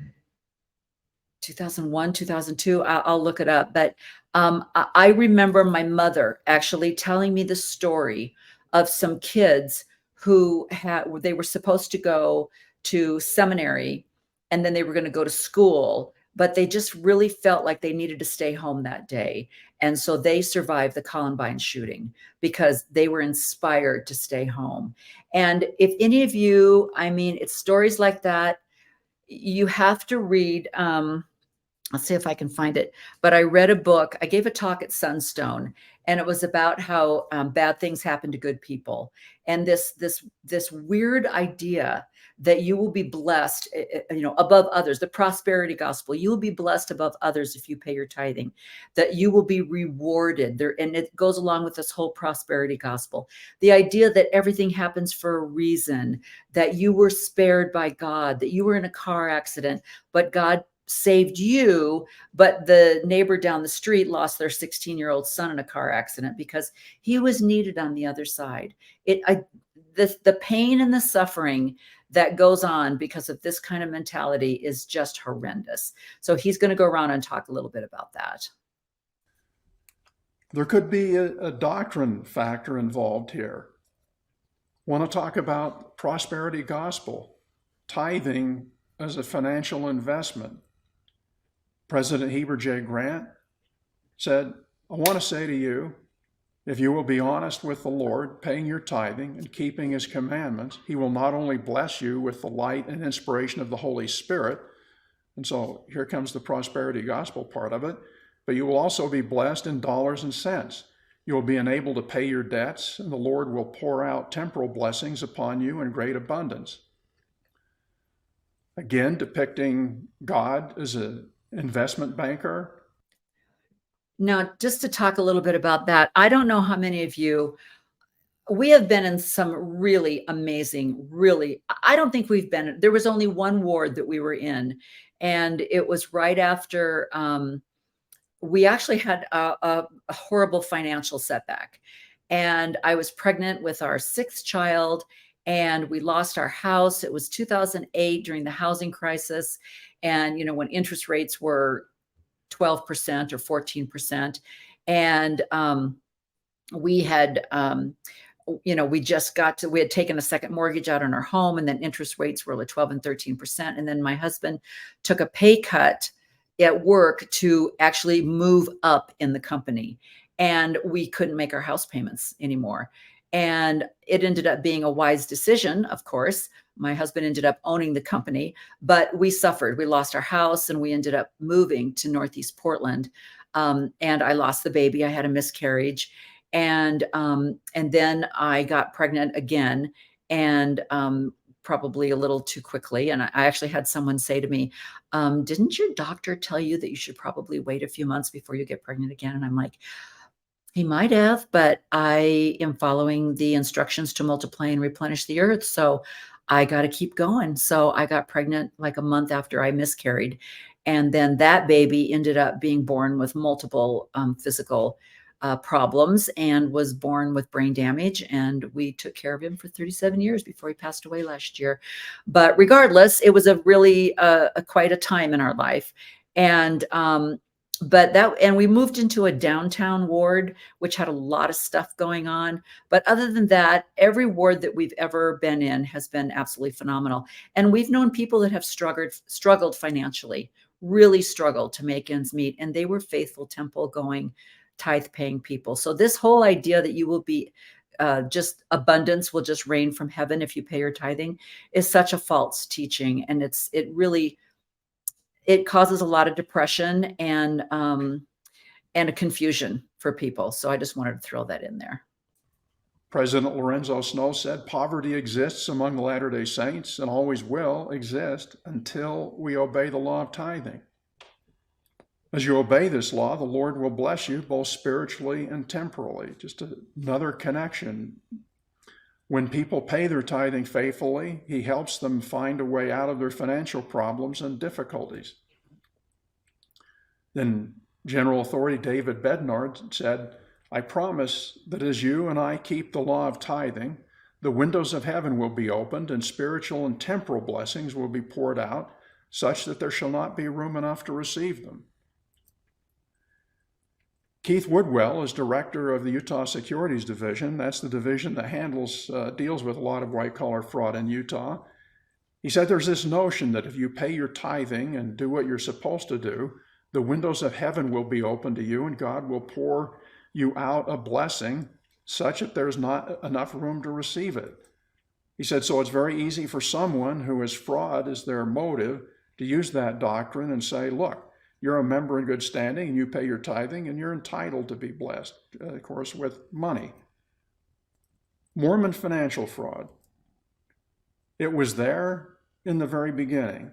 2001, 2002? I'll look it up. But I remember my mother actually telling me the story of some kids who they were supposed to go to seminary, and then they were going to go to school, but they just really felt like they needed to stay home that day. And so they survived the Columbine shooting because they were inspired to stay home. And if any of you, I mean, it's stories like that. You have to read, I'll see if I can find it, but I read a book. I gave a talk at Sunstone, and it was about how bad things happen to good people, and this weird idea that you will be blessed, above others. The prosperity gospel: you will be blessed above others if you pay your tithing. That you will be rewarded there, and it goes along with this whole prosperity gospel. The idea that everything happens for a reason, that you were spared by God, that you were in a car accident, but God saved you, but the neighbor down the street lost their 16-year-old son in a car accident because he was needed on the other side. The pain and the suffering that goes on because of this kind of mentality is just horrendous. So he's going to go around and talk a little bit about that. There could be a doctrine factor involved here. Want to talk about prosperity gospel, tithing as a financial investment. President Heber J. Grant said, "I want to say to you, if you will be honest with the Lord, paying your tithing and keeping his commandments, he will not only bless you with the light and inspiration of the Holy Spirit," and so here comes the prosperity gospel part of it, "but you will also be blessed in dollars and cents. You will be enabled to pay your debts, and the Lord will pour out temporal blessings upon you in great abundance." Again, depicting God as an investment banker. Now, just to talk a little bit about that, I don't know how many of you, we have been in some really amazing, I don't think there was only one ward that we were in, and it was right after we actually had a horrible financial setback. And I was pregnant with our 6th child, and we lost our house. It was 2008 during the housing crisis. And, when interest rates were 12% or 14%. And we had, we had taken a second mortgage out on our home, and then interest rates were like 12 and 13%. And then my husband took a pay cut at work to actually move up in the company. And we couldn't make our house payments anymore. And it ended up being a wise decision, of course. My husband ended up owning the company, but we suffered. We lost our house, and we ended up moving to Northeast Portland. And I lost the baby. I had a miscarriage. And then I got pregnant again, and probably a little too quickly. And I actually had someone say to me, didn't your doctor tell you that you should probably wait a few months before you get pregnant again? And I'm like, he might have, but I am following the instructions to multiply and replenish the earth. So I got to keep going. So I got pregnant like a month after I miscarried. And then that baby ended up being born with multiple physical problems and was born with brain damage. And we took care of him for 37 years before he passed away last year. But regardless, it was a really quite a time in our life. And we moved into a downtown ward, which had a lot of stuff going on. But other than that, every ward that we've ever been in has been absolutely phenomenal. And we've known people that have struggled financially, really struggled to make ends meet. And they were faithful temple going, tithe paying people. So this whole idea that you will be just abundance will just rain from heaven if you pay your tithing is such a false teaching. And it causes a lot of depression and a confusion for people. So I just wanted to throw that in there. President Lorenzo Snow said, poverty exists among the Latter-day Saints and always will exist until we obey the law of tithing. As you obey this law, the Lord will bless you both spiritually and temporally. Just another connection. When people pay their tithing faithfully, he helps them find a way out of their financial problems and difficulties. Then General Authority David Bednard said, I promise that as you and I keep the law of tithing, the windows of heaven will be opened and spiritual and temporal blessings will be poured out, such that there shall not be room enough to receive them. Keith Woodwell is director of the Utah Securities Division. That's the division that deals with a lot of white-collar fraud in Utah. He said there's this notion that if you pay your tithing and do what you're supposed to do, the windows of heaven will be open to you and God will pour you out a blessing such that there's not enough room to receive it. He said, so it's very easy for someone who has fraud as their motive to use that doctrine and say, look, you're a member in good standing and you pay your tithing and you're entitled to be blessed, of course, with money. Mormon financial fraud. It was there in the very beginning.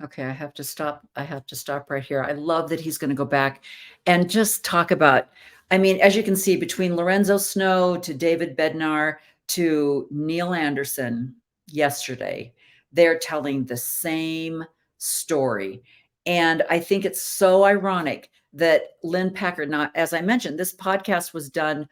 Okay, I have to stop right here. I love that he's going to go back and just talk about, I mean, as you can see, between Lorenzo Snow to David Bednar to Neil Anderson yesterday, they're telling the same story. And I think it's so ironic that Lynn Packard, not, as I mentioned, this podcast was done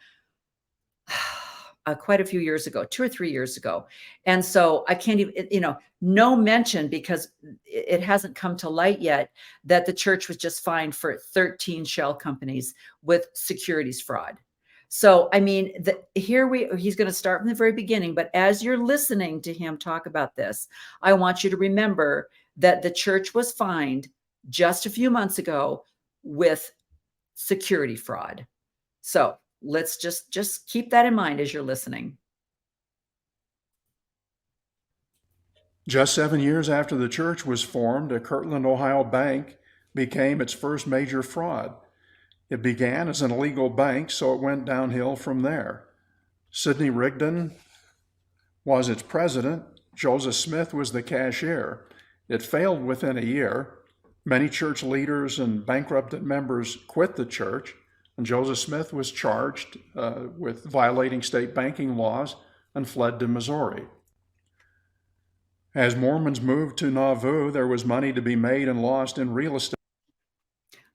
quite a few years ago, 2 or 3 years ago. And so I can't even, no mention, because it hasn't come to light yet, that the church was just fined for 13 shell companies with securities fraud. So, I mean, he's going to start from the very beginning, but as you're listening to him talk about this, I want you to remember that the church was fined just a few months ago with security fraud. So let's just keep that in mind as you're listening. Just 7 years after the church was formed, a Kirtland, Ohio bank became its first major fraud. It began as an illegal bank, so it went downhill from there. Sidney Rigdon was its president. Joseph Smith was the cashier. It failed within a year. Many church leaders and bankrupted members quit the church, and Joseph Smith was charged with violating state banking laws and fled to Missouri. As Mormons moved to Nauvoo, there was money to be made and lost in real estate.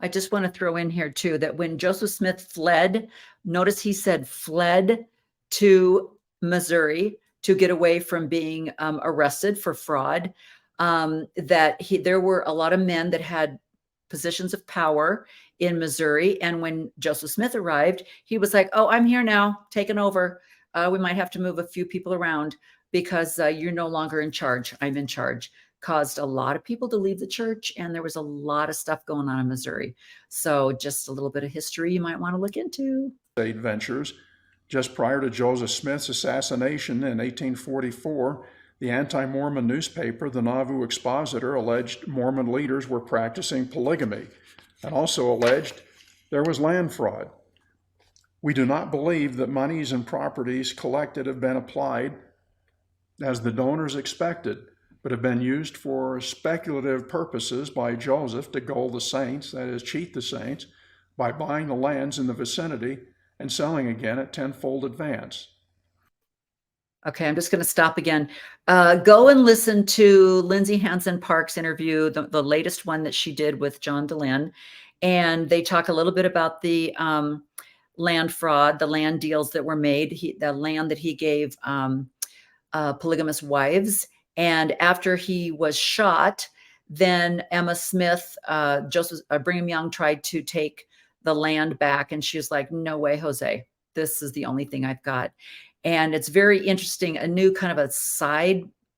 I just want to throw in here too, that when Joseph Smith fled, notice he said fled to Missouri to get away from being arrested for fraud, there were a lot of men that had positions of power in Missouri. And when Joseph Smith arrived, he was like, oh, I'm here now, taking over. We might have to move a few people around because you're no longer in charge. I'm in charge. Caused a lot of people to leave the church, and there was a lot of stuff going on in Missouri. So just a little bit of history you might want to look into. State ventures. Just prior to Joseph Smith's assassination in 1844, the anti-Mormon newspaper, the Nauvoo Expositor, alleged Mormon leaders were practicing polygamy and also alleged there was land fraud. We do not believe that monies and properties collected have been applied as the donors expected, but have been used for speculative purposes by Joseph to gull the saints, that is, cheat the saints, by buying the lands in the vicinity and selling again at tenfold advance. Okay, I'm just going to stop again. Go and listen to Lindsay Hansen Park's interview, the latest one that she did with John DeLynn. And they talk a little bit about the land fraud, the land deals that were made, the land that he gave polygamous wives. And after he was shot, then Emma Smith, Brigham Young tried to take the land back. And she was like, no way, Jose, this is the only thing I've got. And it's very interesting, a new kind of a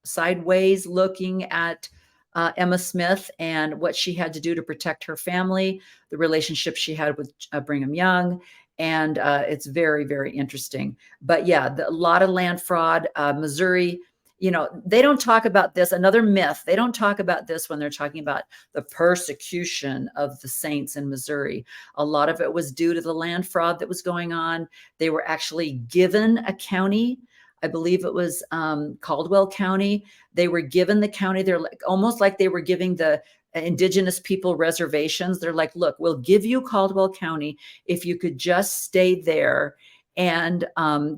sideways looking at Emma Smith and what she had to do to protect her family, the relationship she had with Brigham Young. And it's very, very interesting. But yeah, a lot of land fraud. Missouri, they don't talk about this. Another myth, they don't talk about this when they're talking about the persecution of the saints in Missouri. A lot of it was due to the land fraud that was going on. They were actually given a county. I believe it was Caldwell County. They were given the county. They're almost like they were giving the indigenous people reservations. They're like, look, we'll give you Caldwell County if you could just stay there and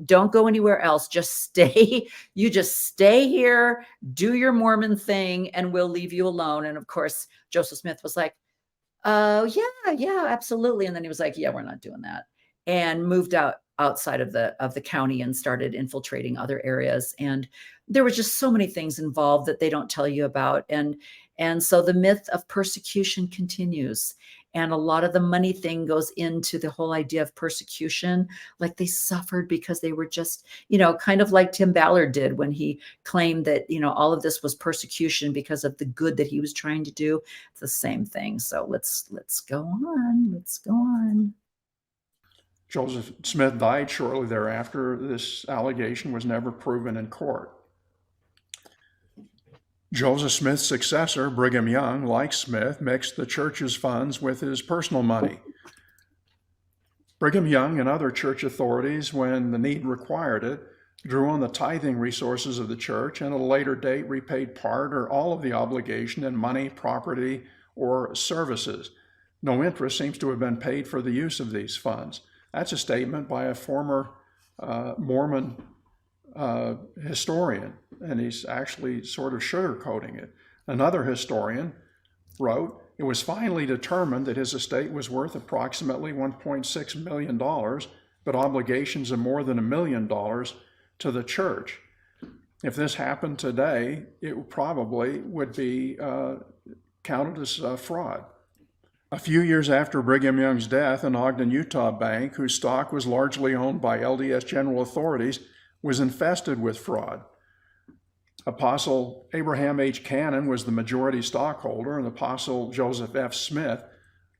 don't go anywhere else. Just stay. You just stay here, do your Mormon thing, and we'll leave you alone. And of course, Joseph Smith was like, yeah, absolutely. And then he was like, yeah, we're not doing that, and moved outside of the county and started infiltrating other areas. And there were just so many things involved that they don't tell you about. And so the myth of persecution continues. And a lot of the money thing goes into the whole idea of persecution. Like they suffered because they were just, kind of like Tim Ballard did when he claimed that, all of this was persecution because of the good that he was trying to do. It's the same thing. So let's go on. Let's go on. Joseph Smith died shortly thereafter. This allegation was never proven in court. Joseph Smith's successor, Brigham Young, like Smith, mixed the church's funds with his personal money. Brigham Young and other church authorities, when the need required it, drew on the tithing resources of the church and at a later date repaid part or all of the obligation in money, property, or services. No interest seems to have been paid for the use of these funds. That's a statement by a former Mormon historian, and he's actually sort of sugarcoating it. Another historian wrote, it was finally determined that his estate was worth approximately $1.6 million, but obligations of more than $1 million to the church. If this happened today, it probably would be counted as fraud. A few years after Brigham Young's death, an Ogden, Utah bank, whose stock was largely owned by LDS general authorities, was infested with fraud. Apostle Abraham H. Cannon was the majority stockholder, and Apostle Joseph F. Smith,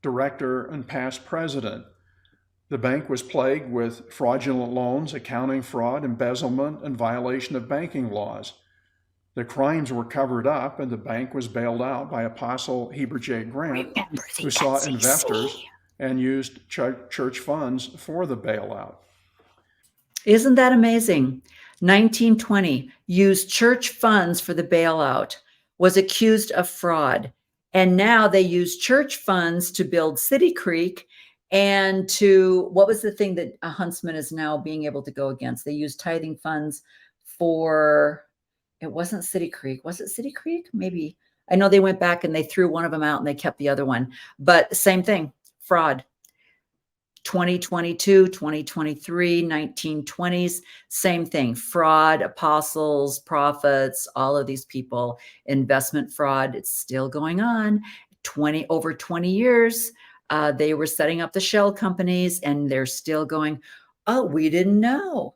director and past president. The bank was plagued with fraudulent loans, accounting fraud, embezzlement, and violation of banking laws. The crimes were covered up, and the bank was bailed out by Apostle Heber J. Grant, who sought investors and used church funds for the bailout. Isn't that amazing? 1920, used church funds for the bailout, was accused of fraud. And now they use church funds to build City Creek and what was the thing that a Huntsman is now being able to go against? They used tithing funds for, it wasn't City Creek. Was it City Creek? Maybe. I know they went back and they threw one of them out and they kept the other one. But same thing, fraud. 2022, 2023, 1920s, same thing. Fraud, apostles, prophets, all of these people, investment fraud, it's still going on. Over 20 years, they were setting up the shell companies and they're still going, oh, we didn't know.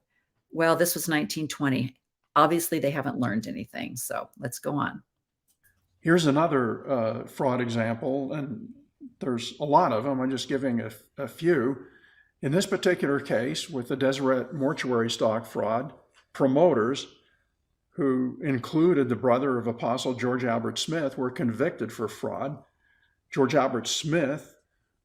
Well, this was 1920. Obviously, they haven't learned anything. So let's go on. Here's another fraud example, and there's a lot of them. I'm just giving a few. In this particular case, with the Deseret mortuary stock fraud, promoters who included the brother of Apostle George Albert Smith were convicted for fraud. George Albert Smith,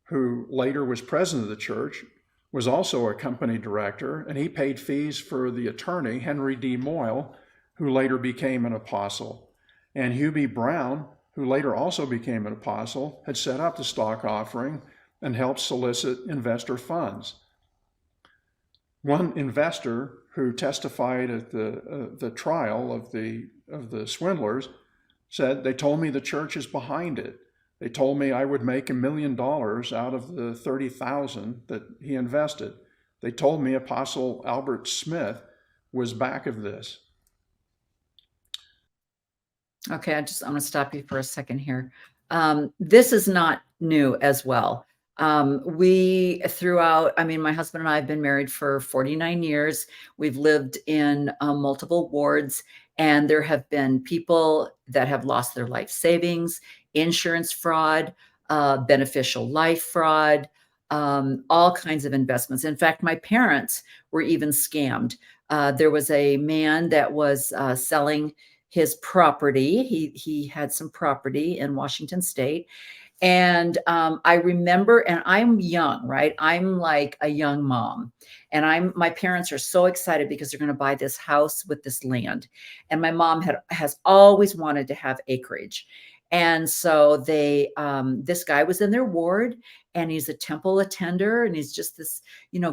who later was president of the church, was also a company director, and he paid fees for the attorney, Henry D. Moyle, who later became an apostle. And Hugh B. Brown, who later also became an apostle, had set up the stock offering and helped solicit investor funds. One investor who testified at the trial of the swindlers said, "They told me the church is behind it. They told me I would make $1 million out of the 30,000 that he invested. They told me Apostle Albert Smith was back of this." Okay, I'm going to stop you for a second here. This is not new as well. We throughout, I mean, my husband and I have been married for 49 years. We've lived in multiple wards, and there have been people that have lost their life savings, insurance fraud, beneficial life fraud, all kinds of investments. In fact, my parents were even scammed. There was a man that was selling his property. He had some property in Washington State. And I remember, and I'm young, right? I'm like a young mom, and my parents are so excited because they're going to buy this house with this land. And my mom has always wanted to have acreage. And so this guy was in their ward, and he's a temple attender, and he's just this,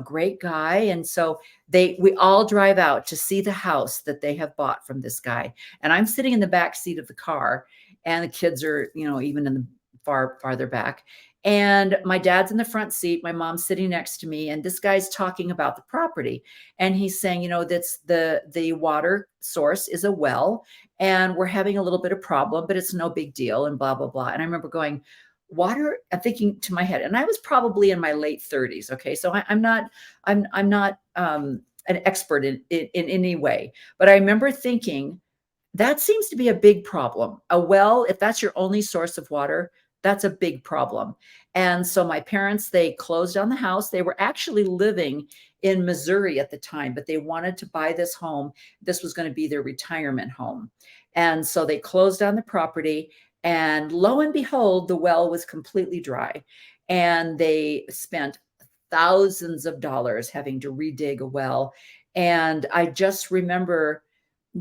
great guy. And so we all drive out to see the house that they have bought from this guy. And I'm sitting in the back seat of the car, and the kids are, even in the farther back. And my dad's in the front seat, my mom's sitting next to me, and this guy's talking about the property. And he's saying, that's the water source is a well, and we're having a little bit of problem, but it's no big deal, and blah, blah, blah. And I remember going, water, I'm thinking to my head, and I was probably in my late 30s. Okay. So I'm not an expert in any way, but I remember thinking that seems to be a big problem. A well, if that's your only source of water, that's a big problem. And so my parents, they closed on the house. They were actually living in Missouri at the time, but they wanted to buy this home. This was going to be their retirement home. And so they closed on the property, and lo and behold, the well was completely dry. And they spent thousands of dollars having to redig a well. And I just remember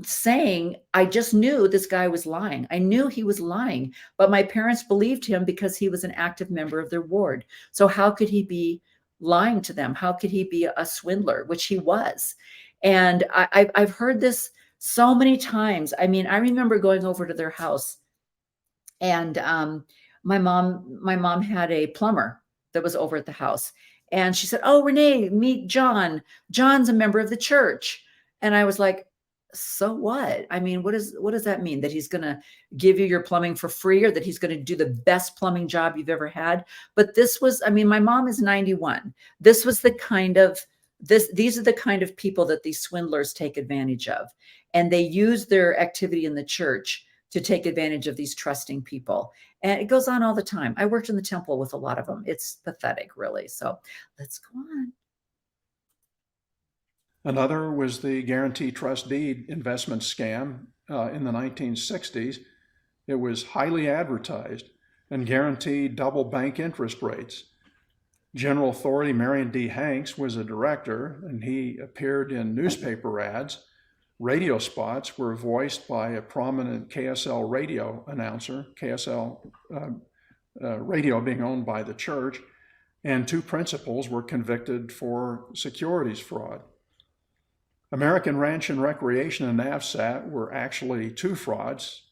saying, I just knew this guy was lying. I knew he was lying, but my parents believed him because he was an active member of their ward. So how could he be lying to them? How could he be a swindler, which he was? And I've heard this so many times. I mean, I remember going over to their house, and my mom had a plumber that was over at the house, and she said, "Oh, Renee, meet John. John's a member of the church." And I was like, so what? I mean, what does that mean? That he's going to give you your plumbing for free, or that he's going to do the best plumbing job you've ever had? But this was, I mean, my mom is 91. This was the kind of, these are the kind of people that these swindlers take advantage of. And they use their activity in the church to take advantage of these trusting people. And it goes on all the time. I worked in the temple with a lot of them. It's pathetic, really. So let's go on. Another was the guarantee trust deed investment scam in the 1960s. It was highly advertised and guaranteed double bank interest rates. General Authority Marion D. Hanks was a director, and he appeared in newspaper ads. Radio spots were voiced by a prominent KSL radio announcer, KSL radio being owned by the church, and 2 principals were convicted for securities fraud. American Ranch and Recreation and NAVSAT were actually 2 frauds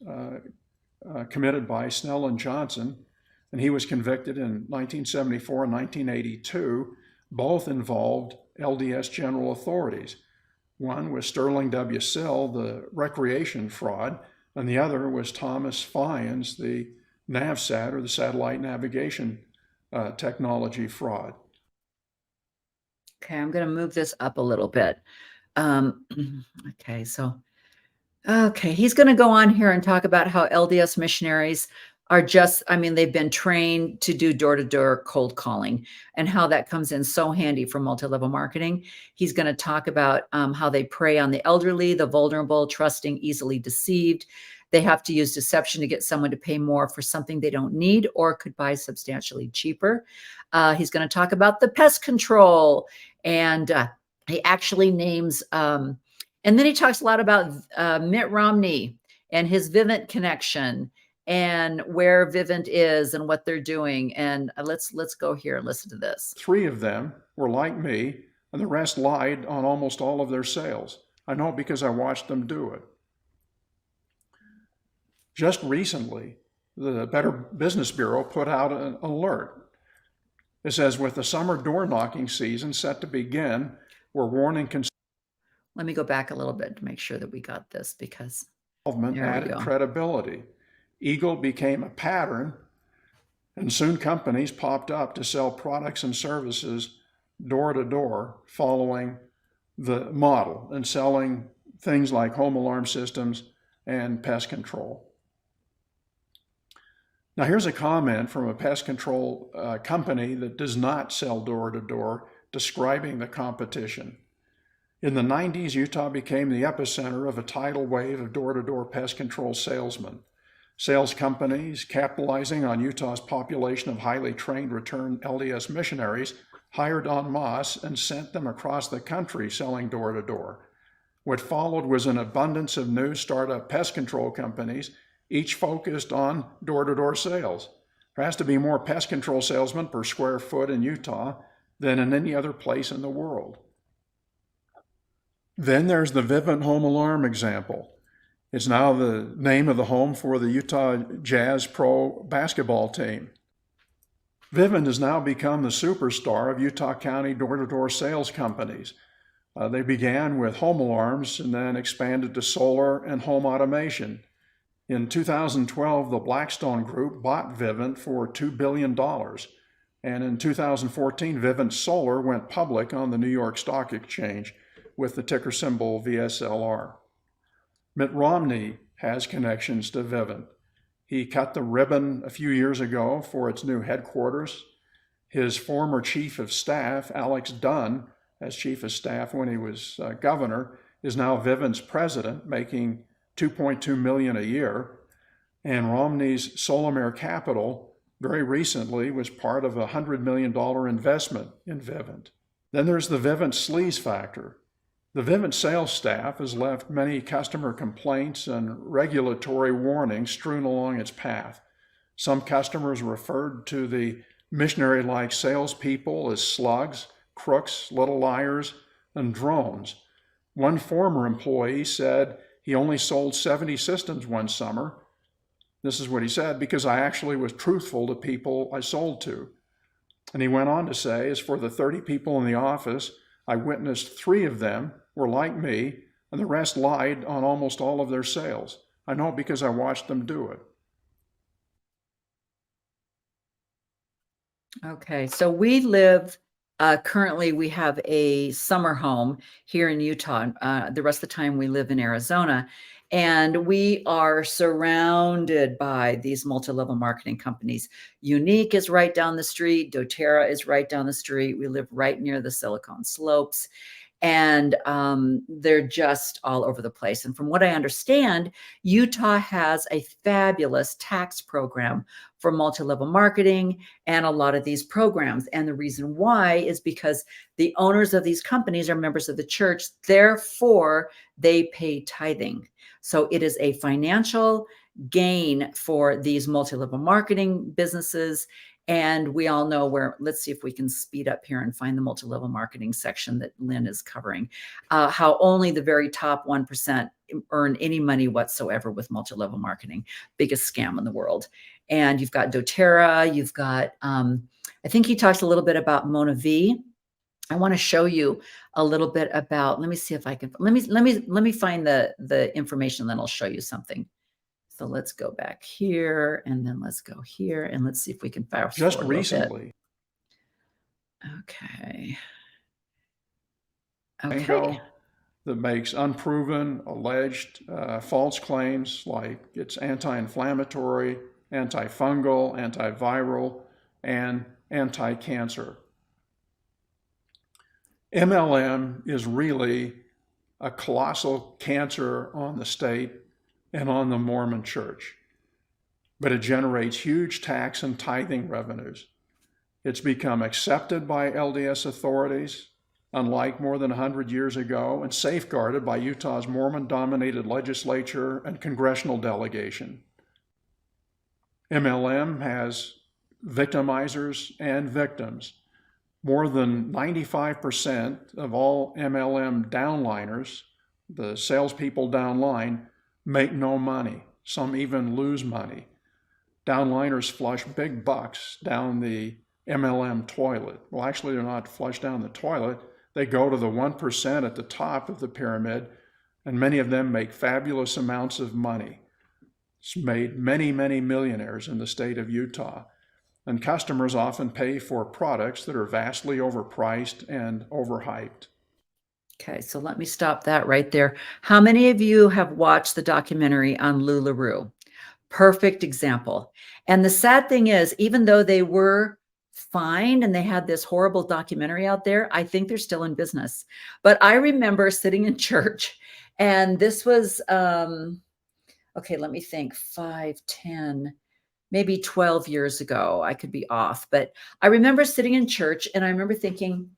committed by Snell and Johnson, and he was convicted in 1974 and 1982. Both involved LDS general authorities. One was Sterling W. Sill, the recreation fraud, and the other was Thomas Fyans, the NAVSAT, or the satellite navigation technology fraud. Okay, I'm going to move this up a little bit. Okay, he's going to go on here and talk about how LDS missionaries are just, I mean, they've been trained to do door-to-door cold calling, and how that comes in so handy for multi-level marketing. He's going to talk about how they prey on the elderly, the vulnerable, trusting, easily deceived. They have to use deception to get someone to pay more for something they don't need or could buy substantially cheaper. He's going to talk about the pest control, and he actually names, and then he talks a lot about Mitt Romney and his Vivint connection and where Vivint is and what they're doing. And let's go here and listen to this. 3 of them were like me, and the rest lied on almost all of their sales. I know because I watched them do it. Just recently, the Better Business Bureau put out an alert. It says, with the summer door knocking season set to begin, we're warning consumers. Let me go back a little bit to make sure that we got this, because Added credibility. Eagle became a pattern, and soon companies popped up to sell products and services door to door, following the model and selling things like home alarm systems and pest control. Now, here's a comment from a pest control company that does not sell door to door, describing the competition. In the 90s, Utah became the epicenter of a tidal wave of door-to-door pest control salesmen. Sales companies, capitalizing on Utah's population of highly trained returned LDS missionaries, hired en masse and sent them across the country selling door-to-door. What followed was an abundance of new startup pest control companies, each focused on door-to-door sales. There has to be more pest control salesmen per square foot in Utah than in any other place in the world. Then there's the Vivint home alarm example. It's now the name of the home for the Utah Jazz Pro basketball team. Vivint has now become the superstar of Utah County door-to-door sales companies. They began with home alarms and then expanded to solar and home automation. In 2012, the Blackstone Group bought Vivint for $2 billion. And in 2014, Vivint Solar went public on the New York Stock Exchange with the ticker symbol VSLR. Mitt Romney has connections to Vivint. He cut the ribbon a few years ago for its new headquarters. His former chief of staff, Alex Dunn, as chief of staff when he was governor, is now Vivint's president, making $2.2 million a year. And Romney's Solamare Capital very recently was part of a $100 million investment in Vivint. Then there's the Vivint sleaze factor. The Vivint sales staff has left many customer complaints and regulatory warnings strewn along its path. Some customers referred to the missionary-like salespeople as slugs, crooks, little liars, and drones. One former employee said he only sold 70 systems one summer. This is what he said, because I actually was truthful to people I sold to. And he went on to say, as for the 30 people in the office, I witnessed 3 of them were like me, and the rest lied on almost all of their sales. I know because I watched them do it. Okay, so we live, currently we have a summer home here in Utah. The rest of the time we live in Arizona, and we are surrounded by these multi-level marketing companies. Unique is right down the street. doTERRA is right down the street. We live right near the Silicon Slopes. And they're just all over the place. And from what I understand, Utah has a fabulous tax program for multi-level marketing and a lot of these programs. And the reason why is because the owners of these companies are members of the church. Therefore, they pay tithing. So it is a financial gain for these multi-level marketing businesses. And we all know where, let's see if we can speed up here and find the multi-level marketing section that Lynn is covering, how only the very top 1% earn any money whatsoever with multi-level marketing, biggest scam in the world. And you've got doTERRA, you've got, I think he talks a little bit about Mona V. I want to show you a little bit about, let me see if I can, let me find the information, then I'll show you something. So let's go back here, and then let's go here, and let's see if we can fast forward Just a little recently. bit. Okay. Mango that makes unproven, alleged false claims like it's anti-inflammatory, antifungal, antiviral, and anti-cancer. MLM is really a colossal cancer on the state and on the Mormon Church, but it generates huge tax and tithing revenues. It's become accepted by LDS authorities, unlike more than 100 years ago, and safeguarded by Utah's Mormon-dominated legislature and congressional delegation. MLM has victimizers and victims. More than 95% of all MLM downliners, the salespeople downline, make no money. Some even lose money. Downliners flush big bucks down the MLM toilet. Well, actually, they're not flushed down the toilet. They go to the 1% at the top of the pyramid, and many of them make fabulous amounts of money. It's made many, many millionaires in the state of Utah. And customers often pay for products that are vastly overpriced and overhyped. Okay, so let me stop that right there. How many of you have watched the documentary on LuLaRoe? Perfect example. And the sad thing is, even though they were fined and they had this horrible documentary out there, I think they're still in business. But I remember sitting in church, and this was, okay, let me think, 5, 10, maybe 12 years ago. I could be off, but I remember sitting in church and I remember thinking,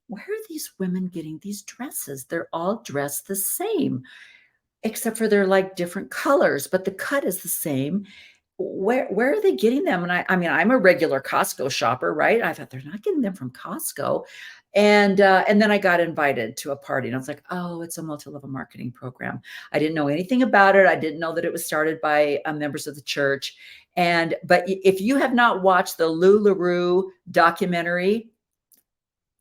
where are these women getting these dresses? They're all dressed the same, except for they're like different colors, but the cut is the same. Where are they getting them? And I mean, I'm a regular Costco shopper, right? I thought they're not getting them from Costco. And then I got invited to a party and I was like, oh, it's a multi-level marketing program. I didn't know anything about it. I didn't know that it was started by members of the church. But if you have not watched the LuLaRoe documentary,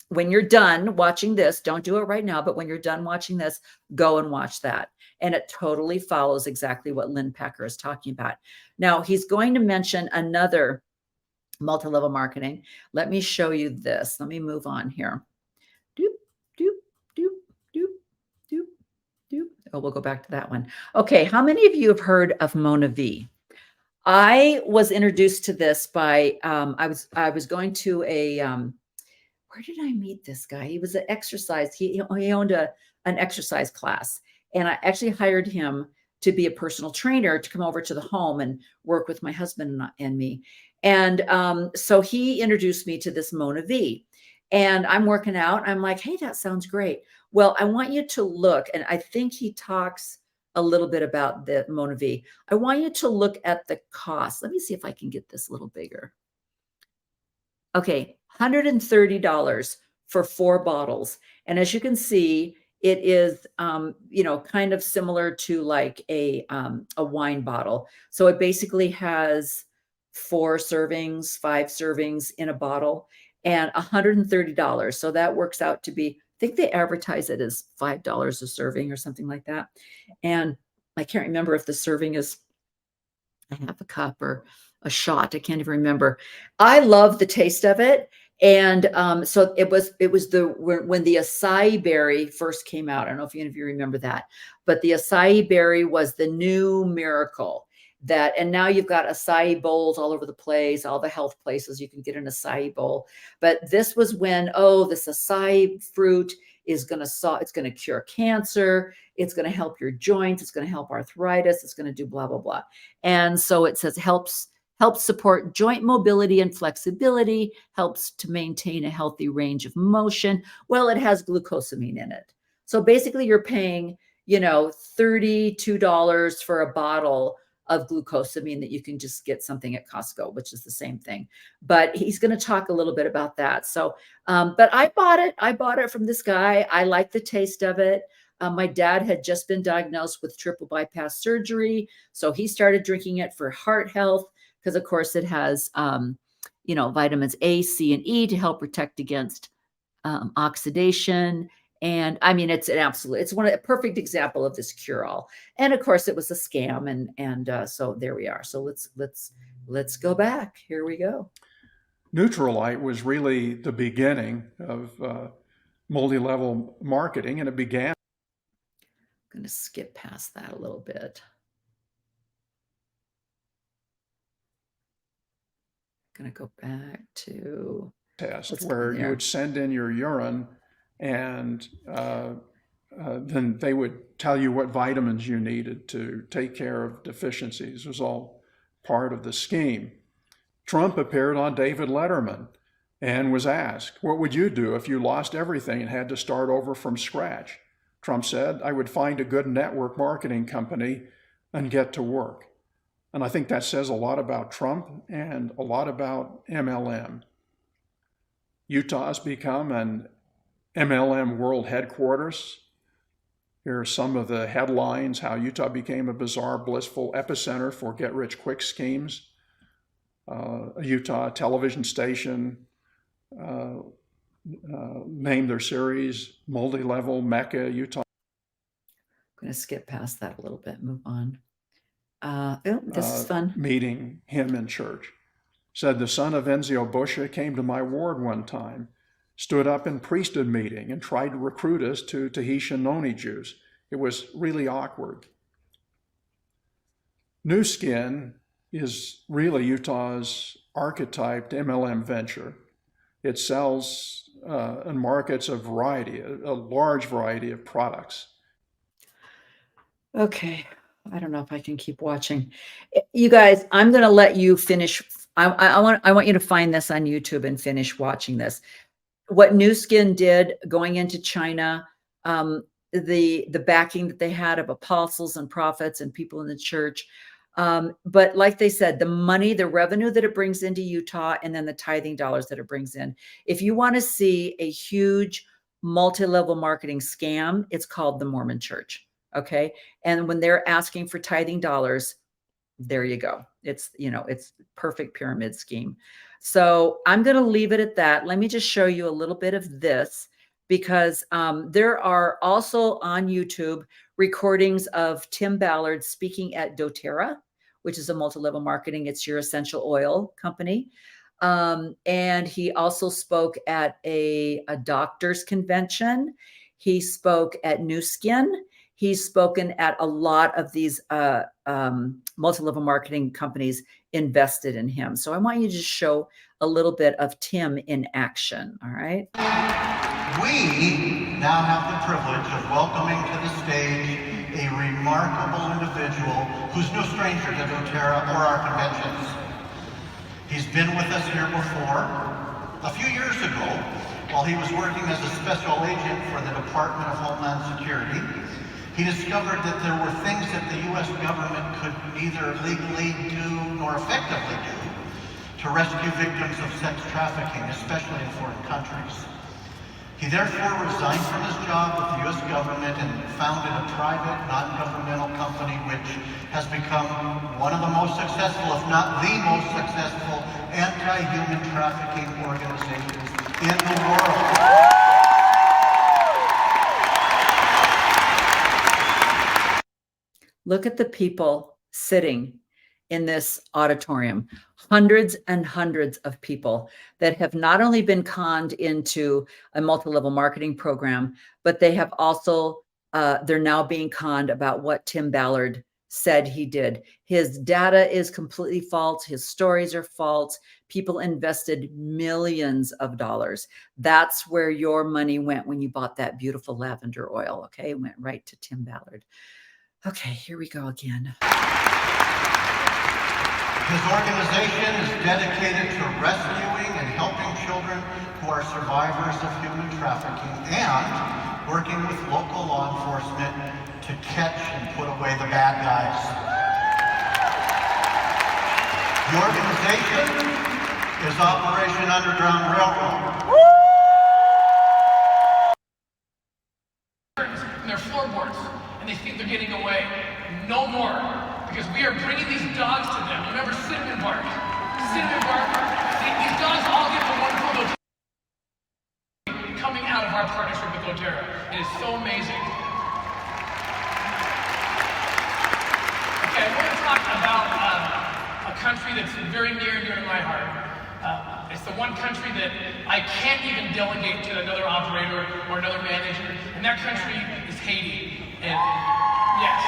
when you're done watching this, don't do it right now, but when you're done watching this, go and watch that. And it totally follows exactly what Lynn Packer is talking about. Now, he's going to mention another multi-level marketing. Let me show you this. Let me move on here. Doop, doop, doop, doop, doop, doop. Oh, we'll go back to that one. Okay, how many of you have heard of Mona V? I was introduced to this by, I was going to a, where did I meet this guy? He was an exercise. He owned an exercise class, and I actually hired him to be a personal trainer to come over to the home and work with my husband and me. And so he introduced me to this Mona V. And I'm working out. I'm like, hey, that sounds great. Well, I want you to look, and I think he talks a little bit about the Mona V. I want you to look at the cost. Let me see if I can get this a little bigger. Okay, $130 for 4 bottles. And as you can see, it is, kind of similar to like a wine bottle. So it basically has 4 servings, 5 servings in a bottle, and $130. So that works out to be, I think they advertise it as $5 a serving or something like that. And I can't remember if the serving is a half a cup or a shot. I can't even remember. I love the taste of it. And so it was when the acai berry first came out. I don't know if any of you remember that, but the acai berry was the new miracle. And now you've got acai bowls all over the place, all the health places you can get an acai bowl. But this was when, this acai fruit is going to it's going to cure cancer. It's going to help your joints. It's going to help arthritis. It's going to do blah, blah, blah. And so it says helps support joint mobility and flexibility, helps to maintain a healthy range of motion. Well, it has glucosamine in it. So basically you're paying, $32 for a bottle of glucosamine that you can just get something at Costco, which is the same thing. But he's going to talk a little bit about that. So, but I bought it. I bought it from this guy. I like the taste of it. My dad had just been diagnosed with triple bypass surgery. So he started drinking it for heart health because, of course, it has, vitamins A, C, and E to help protect against oxidation. And I mean, it's a perfect example of this cure-all. And of course, it was a scam. And so there we are. So let's go back. Here we go. Nutrilite was really the beginning of multi-level marketing, and it began. I'm going to skip past that a little bit. Going to go back to test where you would send in your urine and then they would tell you what vitamins you needed to take care of deficiencies. It was all part of the scheme. Trump appeared on David Letterman and was asked, what would you do if you lost everything and had to start over from scratch? Trump said, I would find a good network marketing company and get to work. And I think that says a lot about Trump and a lot about MLM. Utah has become an MLM world headquarters. Here are some of the headlines: how Utah became a bizarre, blissful epicenter for get-rich-quick schemes. A Utah television station named their series Multi-Level Mecca, Utah. I'm going to skip past that a little bit, move on. This is fun. Meeting him in church. Said the son of Enzio Buscia came to my ward one time, stood up in priesthood meeting and tried to recruit us to Tahitian Noni Jews. It was really awkward. New Skin is really Utah's archetyped MLM venture. It sells and markets a large variety of products. Okay. I don't know if I can keep watching. You guys, I'm going to let you finish. I want you to find this on YouTube and finish watching this. What New Skin did going into China, the backing that they had of apostles and prophets and people in the church. But like they said, the money, the revenue that it brings into Utah, and then the tithing dollars that it brings in. If you want to see a huge multi-level marketing scam, it's called the Mormon Church. Okay. And when they're asking for tithing dollars, there you go. It's perfect pyramid scheme. So I'm going to leave it at that. Let me just show you a little bit of this, because there are also on YouTube recordings of Tim Ballard speaking at doTERRA, which is a multi-level marketing. It's your essential oil company. And he also spoke at a doctor's convention. He spoke at New Skin. He's spoken at a lot of these multi-level marketing companies invested in him. So I want you to just show a little bit of Tim in action. All right. We now have the privilege of welcoming to the stage a remarkable individual who's no stranger to doTERRA or our conventions. He's been with us here before. A few years ago, while he was working as a special agent for the Department of Homeland Security, he discovered that there were things that the U.S. government could neither legally do nor effectively do to rescue victims of sex trafficking, especially in foreign countries. He therefore resigned from his job with the U.S. government and founded a private, non-governmental company which has become one of the most successful, if not the most successful, anti-human trafficking organizations in the world. Look at the people sitting in this auditorium, hundreds and hundreds of people that have not only been conned into a multi-level marketing program, but they have also, they're now being conned about what Tim Ballard said he did. His data is completely false. His stories are false. People invested millions of dollars. That's where your money went when you bought that beautiful lavender oil. Okay. It went right to Tim Ballard. Okay, here we go again. His organization is dedicated to rescuing and helping children who are survivors of human trafficking and working with local law enforcement to catch and put away the bad guys. The organization is Operation Underground Railroad. And their floorboards, and they think they're getting away. No more, because we are bringing these dogs to them. Remember cinnamon bark? Cinnamon bark. These dogs all get the wonderful doTERRA coming out of our partnership with doTERRA. It is so amazing. Okay, I want to talk about a country that's very near and dear to my heart. It's the one country that I can't even delegate to another operator or another manager, and that country is Haiti. And yes,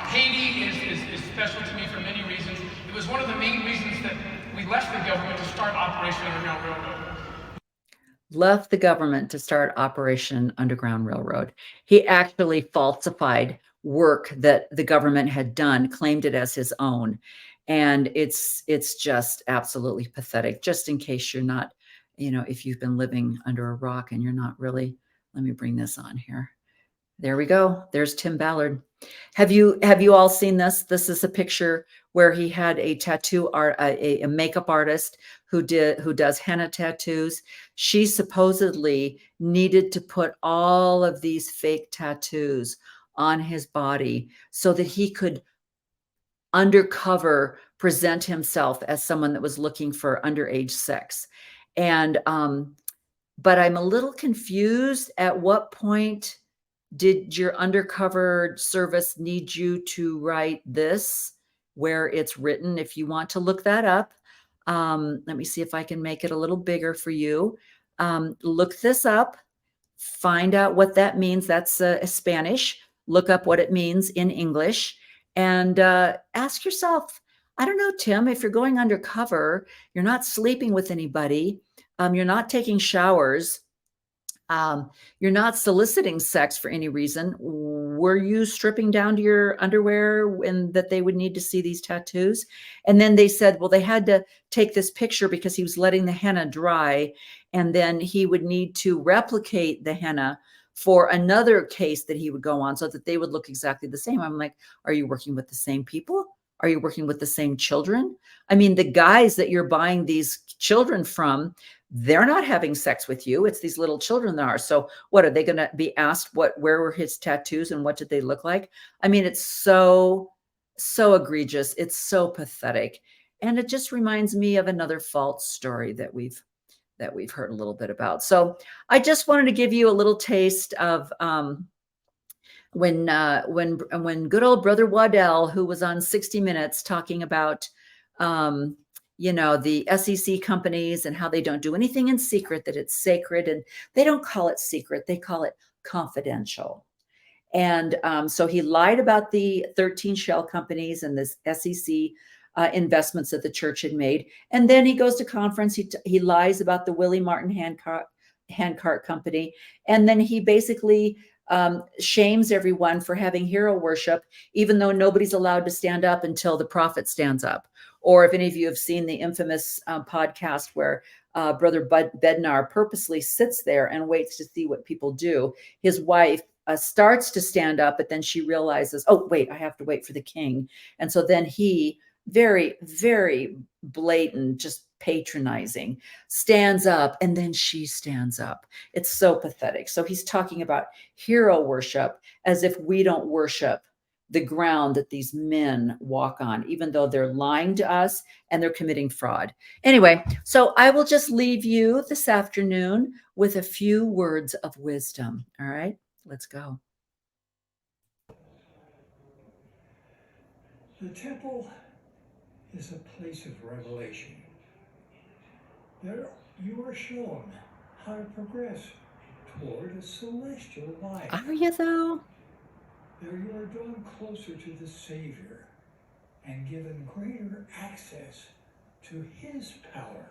Haiti is special to me for many reasons. It was one of the main reasons that we left the government to start Operation Underground Railroad. left the government to start Operation Underground Railroad. He actually falsified work that the government had done, claimed it as his own. And it's just absolutely pathetic. Just in case you're not, if you've been living under a rock and you're not really, let me bring this on here. There we go. There's Tim Ballard. Have you all seen this? This is a picture where he had a tattoo art, a makeup artist who does henna tattoos. She supposedly needed to put all of these fake tattoos on his body so that he could undercover present himself as someone that was looking for underage sex. And but I'm a little confused. At what point did your undercover service need you to write this where it's written? If you want to look that up, let me see if I can make it a little bigger for you. Look this up, find out what that means. That's Spanish. Look up what it means in English and ask yourself, I don't know, Tim, if you're going undercover, you're not sleeping with anybody, you're not taking showers, you're not soliciting sex for any reason. Were you stripping down to your underwear when that they would need to see these tattoos? And then they said, well, they had to take this picture because he was letting the henna dry. And then he would need to replicate the henna for another case that he would go on so that they would look exactly the same. I'm like, are you working with the same people? Are you working with the same children? I mean, the guys that you're buying these children from, they're not having sex with you. It's these little children that are. So what are they going to be asked? Where were his tattoos and what did they look like? I mean, it's so egregious. It's so pathetic. And it just reminds me of another false story that we've heard a little bit about. So I just wanted to give you a little taste of when good old brother Waddell, who was on 60 Minutes talking about the SEC companies and how they don't do anything in secret, that it's sacred, and they don't call it secret, they call it confidential. And so he lied about the 13 shell companies and the SEC investments that the church had made. And then he goes to conference. He lies about the Willie Martin handcart company. And then he basically shames everyone for having hero worship, even though nobody's allowed to stand up until the prophet stands up. Or if any of you have seen the infamous podcast where Brother Bednar purposely sits there and waits to see what people do. His wife starts to stand up, but then she realizes, oh, wait, I have to wait for the king. And so then he, very, very blatant, just patronizing, stands up, and then she stands up. It's so pathetic. So he's talking about hero worship as if we don't worship the ground that these men walk on, even though they're lying to us and they're committing fraud. Anyway, so I will just leave you this afternoon with a few words of wisdom. All right, let's go. The temple is a place of revelation. There you are shown how to progress toward a celestial life. Are you though? There you are drawn closer to the Savior and given greater access to his power.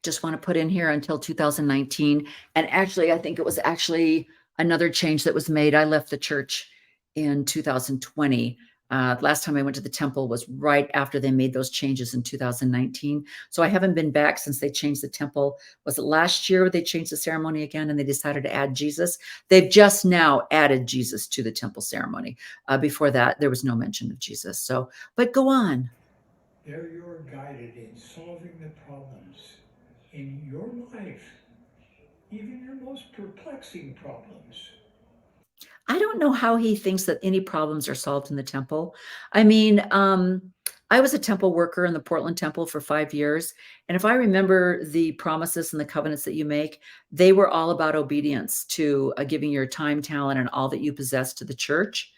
Just want to put in here until 2019. And actually, I think it was actually another change that was made. I left the church in 2020. Last time I went to the temple was right after they made those changes in 2019. So I haven't been back since they changed the temple. Was it last year they changed the ceremony again and they decided to add Jesus? They've just now added Jesus to the temple ceremony. Before that, there was no mention of Jesus. So, but go on. There you are guided in solving the problems in your life, even your most perplexing problems. I don't know how he thinks that any problems are solved in the temple. I mean, I was a temple worker in the Portland temple for 5 years. And if I remember the promises and the covenants that you make, they were all about obedience to giving your time, talent, and all that you possess to the church,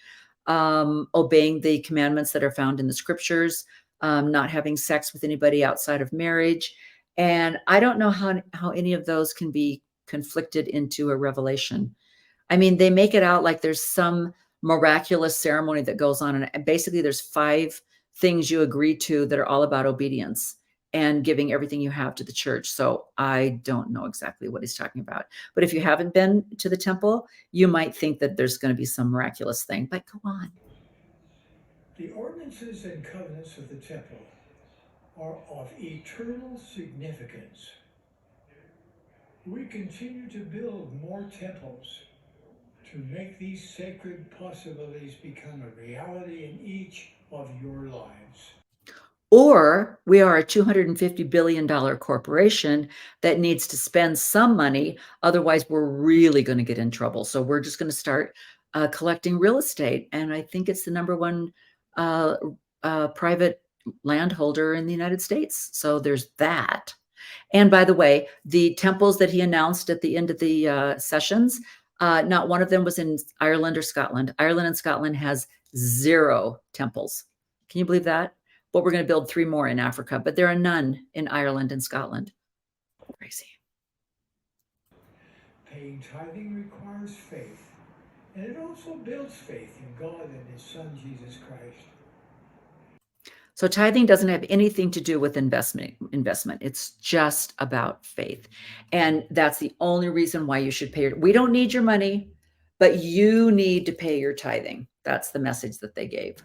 obeying the commandments that are found in the scriptures, not having sex with anybody outside of marriage. And I don't know how any of those can be conflicted into a revelation. I mean, they make it out like there's some miraculous ceremony that goes on. And basically there's 5 things you agree to that are all about obedience. and giving everything you have to the church. So I don't know exactly what he's talking about. But if you haven't been to the temple, you might think that there's going to be some miraculous thing, but go on. The ordinances and covenants of the temple are of eternal significance. We continue to build more temples to make these sacred possibilities become a reality in each of your lives. Or we are a $250 billion corporation that needs to spend some money. Otherwise, we're really going to get in trouble. So we're just going to start collecting real estate. And I think it's the number one private landholder in the United States. So there's that. And by the way, the temples that he announced at the end of the sessions, not one of them was in Ireland or Scotland. Ireland and Scotland has 0 temples. Can you believe that? But we're going to build 3 more in Africa, but there are none in Ireland and Scotland. Crazy. Paying tithing requires faith, and it also builds faith in God and His Son, Jesus Christ. So tithing doesn't have anything to do with investment. It's just about faith. And that's the only reason why you should pay we don't need your money, but you need to pay your tithing. That's the message that they gave.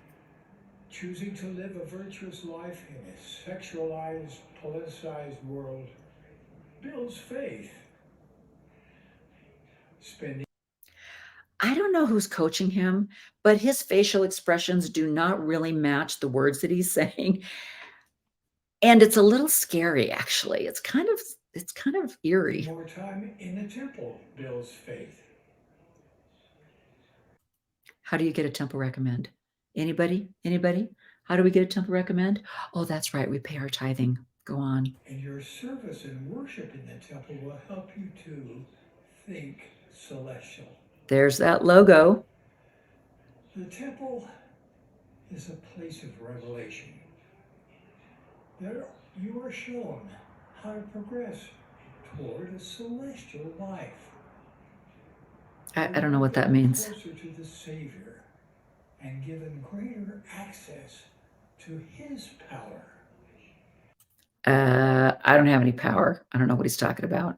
Choosing to live a virtuous life in a sexualized, politicized world builds faith. I don't know who's coaching him, but his facial expressions do not really match the words that he's saying. And it's a little scary, actually. It's kind of eerie. More time in the temple builds faith. How do you get a temple recommend? Anybody? Anybody? How do we get a temple recommend? Oh, that's right. We pay our tithing. Go on. And your service and worship in the temple will help you to think celestial. There's that logo. The temple is a place of revelation. There you are shown how to progress toward a celestial life. I don't know what that means. Closer to the Savior and given greater access to His power. I don't have any power. I don't know what he's talking about.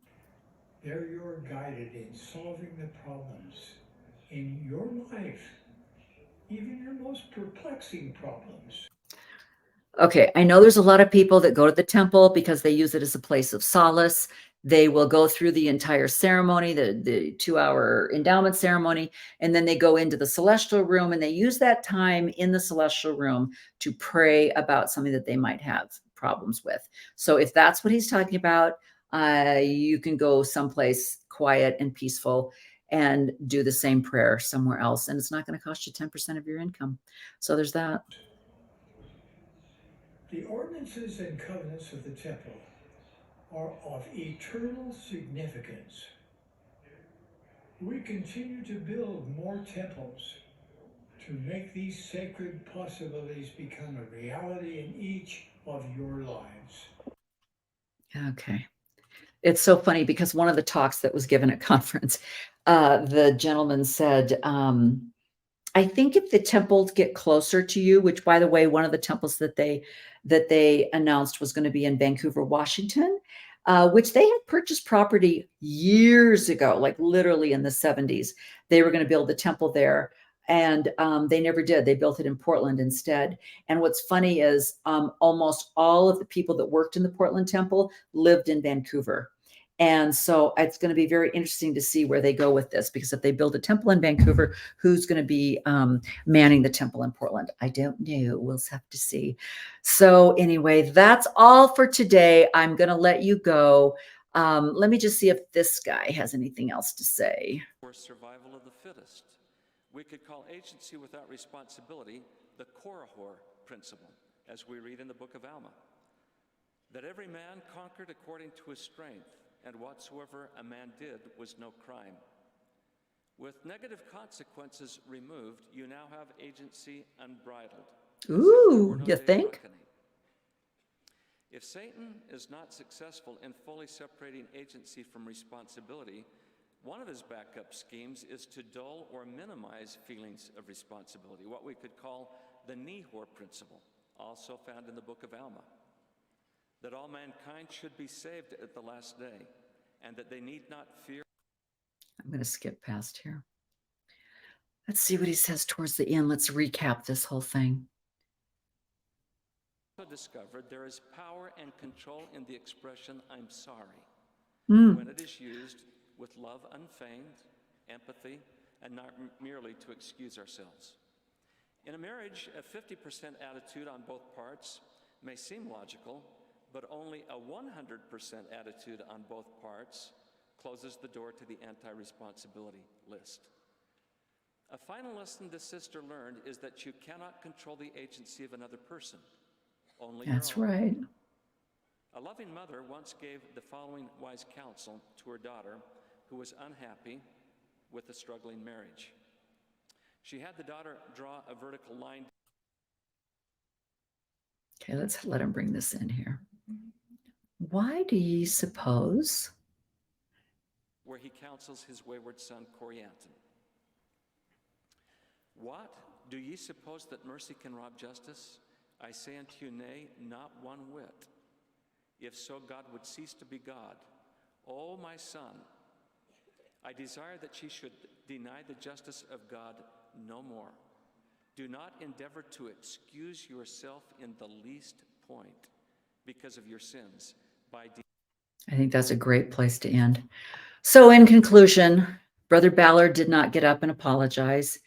There you are guided in solving the problems in your life, even your most perplexing problems. Okay, I know there's a lot of people that go to the temple because they use it as a place of solace. They will go through the entire ceremony, the 2-hour endowment ceremony, and then they go into the celestial room and they use that time in the celestial room to pray about something that they might have problems with. So if that's what he's talking about, you can go someplace quiet and peaceful and do the same prayer somewhere else. And it's not going to cost you 10% of your income. So there's that. The ordinances and covenants of the temple are of eternal significance. We continue to build more temples to make these sacred possibilities become a reality in each of your lives. Okay. It's so funny because one of the talks that was given at conference, the gentleman said, I think if the temples get closer to you, which by the way, one of the temples that they announced was going to be in Vancouver, Washington, which they had purchased property years ago, like literally in the 70s. They were going to build the temple there. And they never did. They built it in Portland instead. And what's funny is almost all of the people that worked in the Portland temple lived in Vancouver. And so it's going to be very interesting to see where they go with this, because if they build a temple in Vancouver, who's going to be manning the temple in Portland? I don't know. We'll have to see. So anyway, that's all for today. I'm going to let you go. Let me just see if this guy has anything else to say. For survival of the fittest. We could call agency without responsibility the Korihor principle, as we read in the book of Alma. That every man conquered according to his strength, and whatsoever a man did was no crime. With negative consequences removed, you now have agency unbridled. Ooh, you think? Reckoning. If Satan is not successful in fully separating agency from responsibility, one of his backup schemes is to dull or minimize feelings of responsibility, what we could call the Nehor principle, also found in the book of Alma. that all mankind should be saved at the last day, and that they need not fear. I'm going to skip past here. Let's see what he says towards the end. Let's recap this whole thing. Discovered there is power and control in the expression "I'm sorry" Mm. when it is used with love unfeigned, empathy, and not merely to excuse ourselves. In a marriage, a 50% attitude on both parts may seem logical, but only a 100% attitude on both parts closes the door to the anti-responsibility list. A final lesson this sister learned is that you cannot control the agency of another person, only That's your own. right. A loving mother once gave the following wise counsel to her daughter who was unhappy with a struggling marriage. She had the daughter draw a vertical line. Okay, let's let him bring this in here. Why do ye suppose? Where he counsels his wayward son Corianton. What? Do ye suppose that mercy can rob justice? I say unto you, nay, not one whit. If so, God would cease to be God. O my son, I desire that ye should deny the justice of God no more. Do not endeavor to excuse yourself in the least point because of your sins. I think that's a great place to end. So in conclusion, Brother Ballard did not get up and apologize.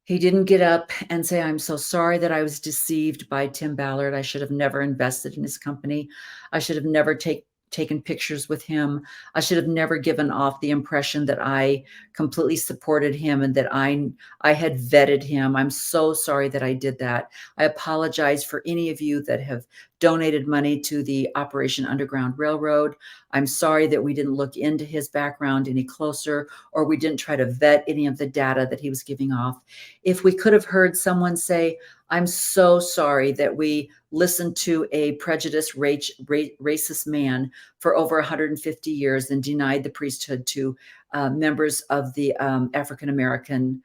He didn't get up and say, I'm so sorry that I was deceived by Tim Ballard. I should have never invested in his company. I should have never taken pictures with him. I should have never given off the impression that I completely supported him and that I had vetted him. I'm so sorry that I did that. I apologize for any of you that have donated money to the Operation Underground Railroad. I'm sorry that we didn't look into his background any closer, or we didn't try to vet any of the data that he was giving off. If we could have heard someone say, I'm so sorry that we listened to a prejudiced, racist man for over 150 years and denied the priesthood to members of the African-American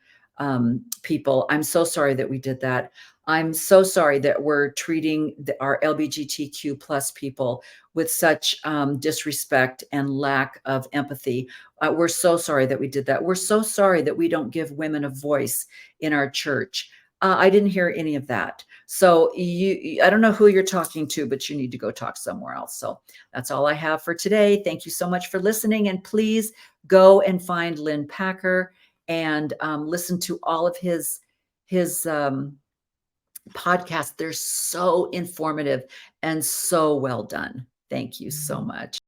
people. I'm so sorry that we did that. I'm so sorry that we're treating our LGBTQ plus people with such disrespect and lack of empathy. We're so sorry that we did that. We're so sorry that we don't give women a voice in our church. I didn't hear any of that. So I don't know who you're talking to, but you need to go talk somewhere else. So that's all I have for today. Thank you so much for listening. And please go and find Lynn Packer and listen to all of his podcasts. They're so informative and so well done. Thank you so much.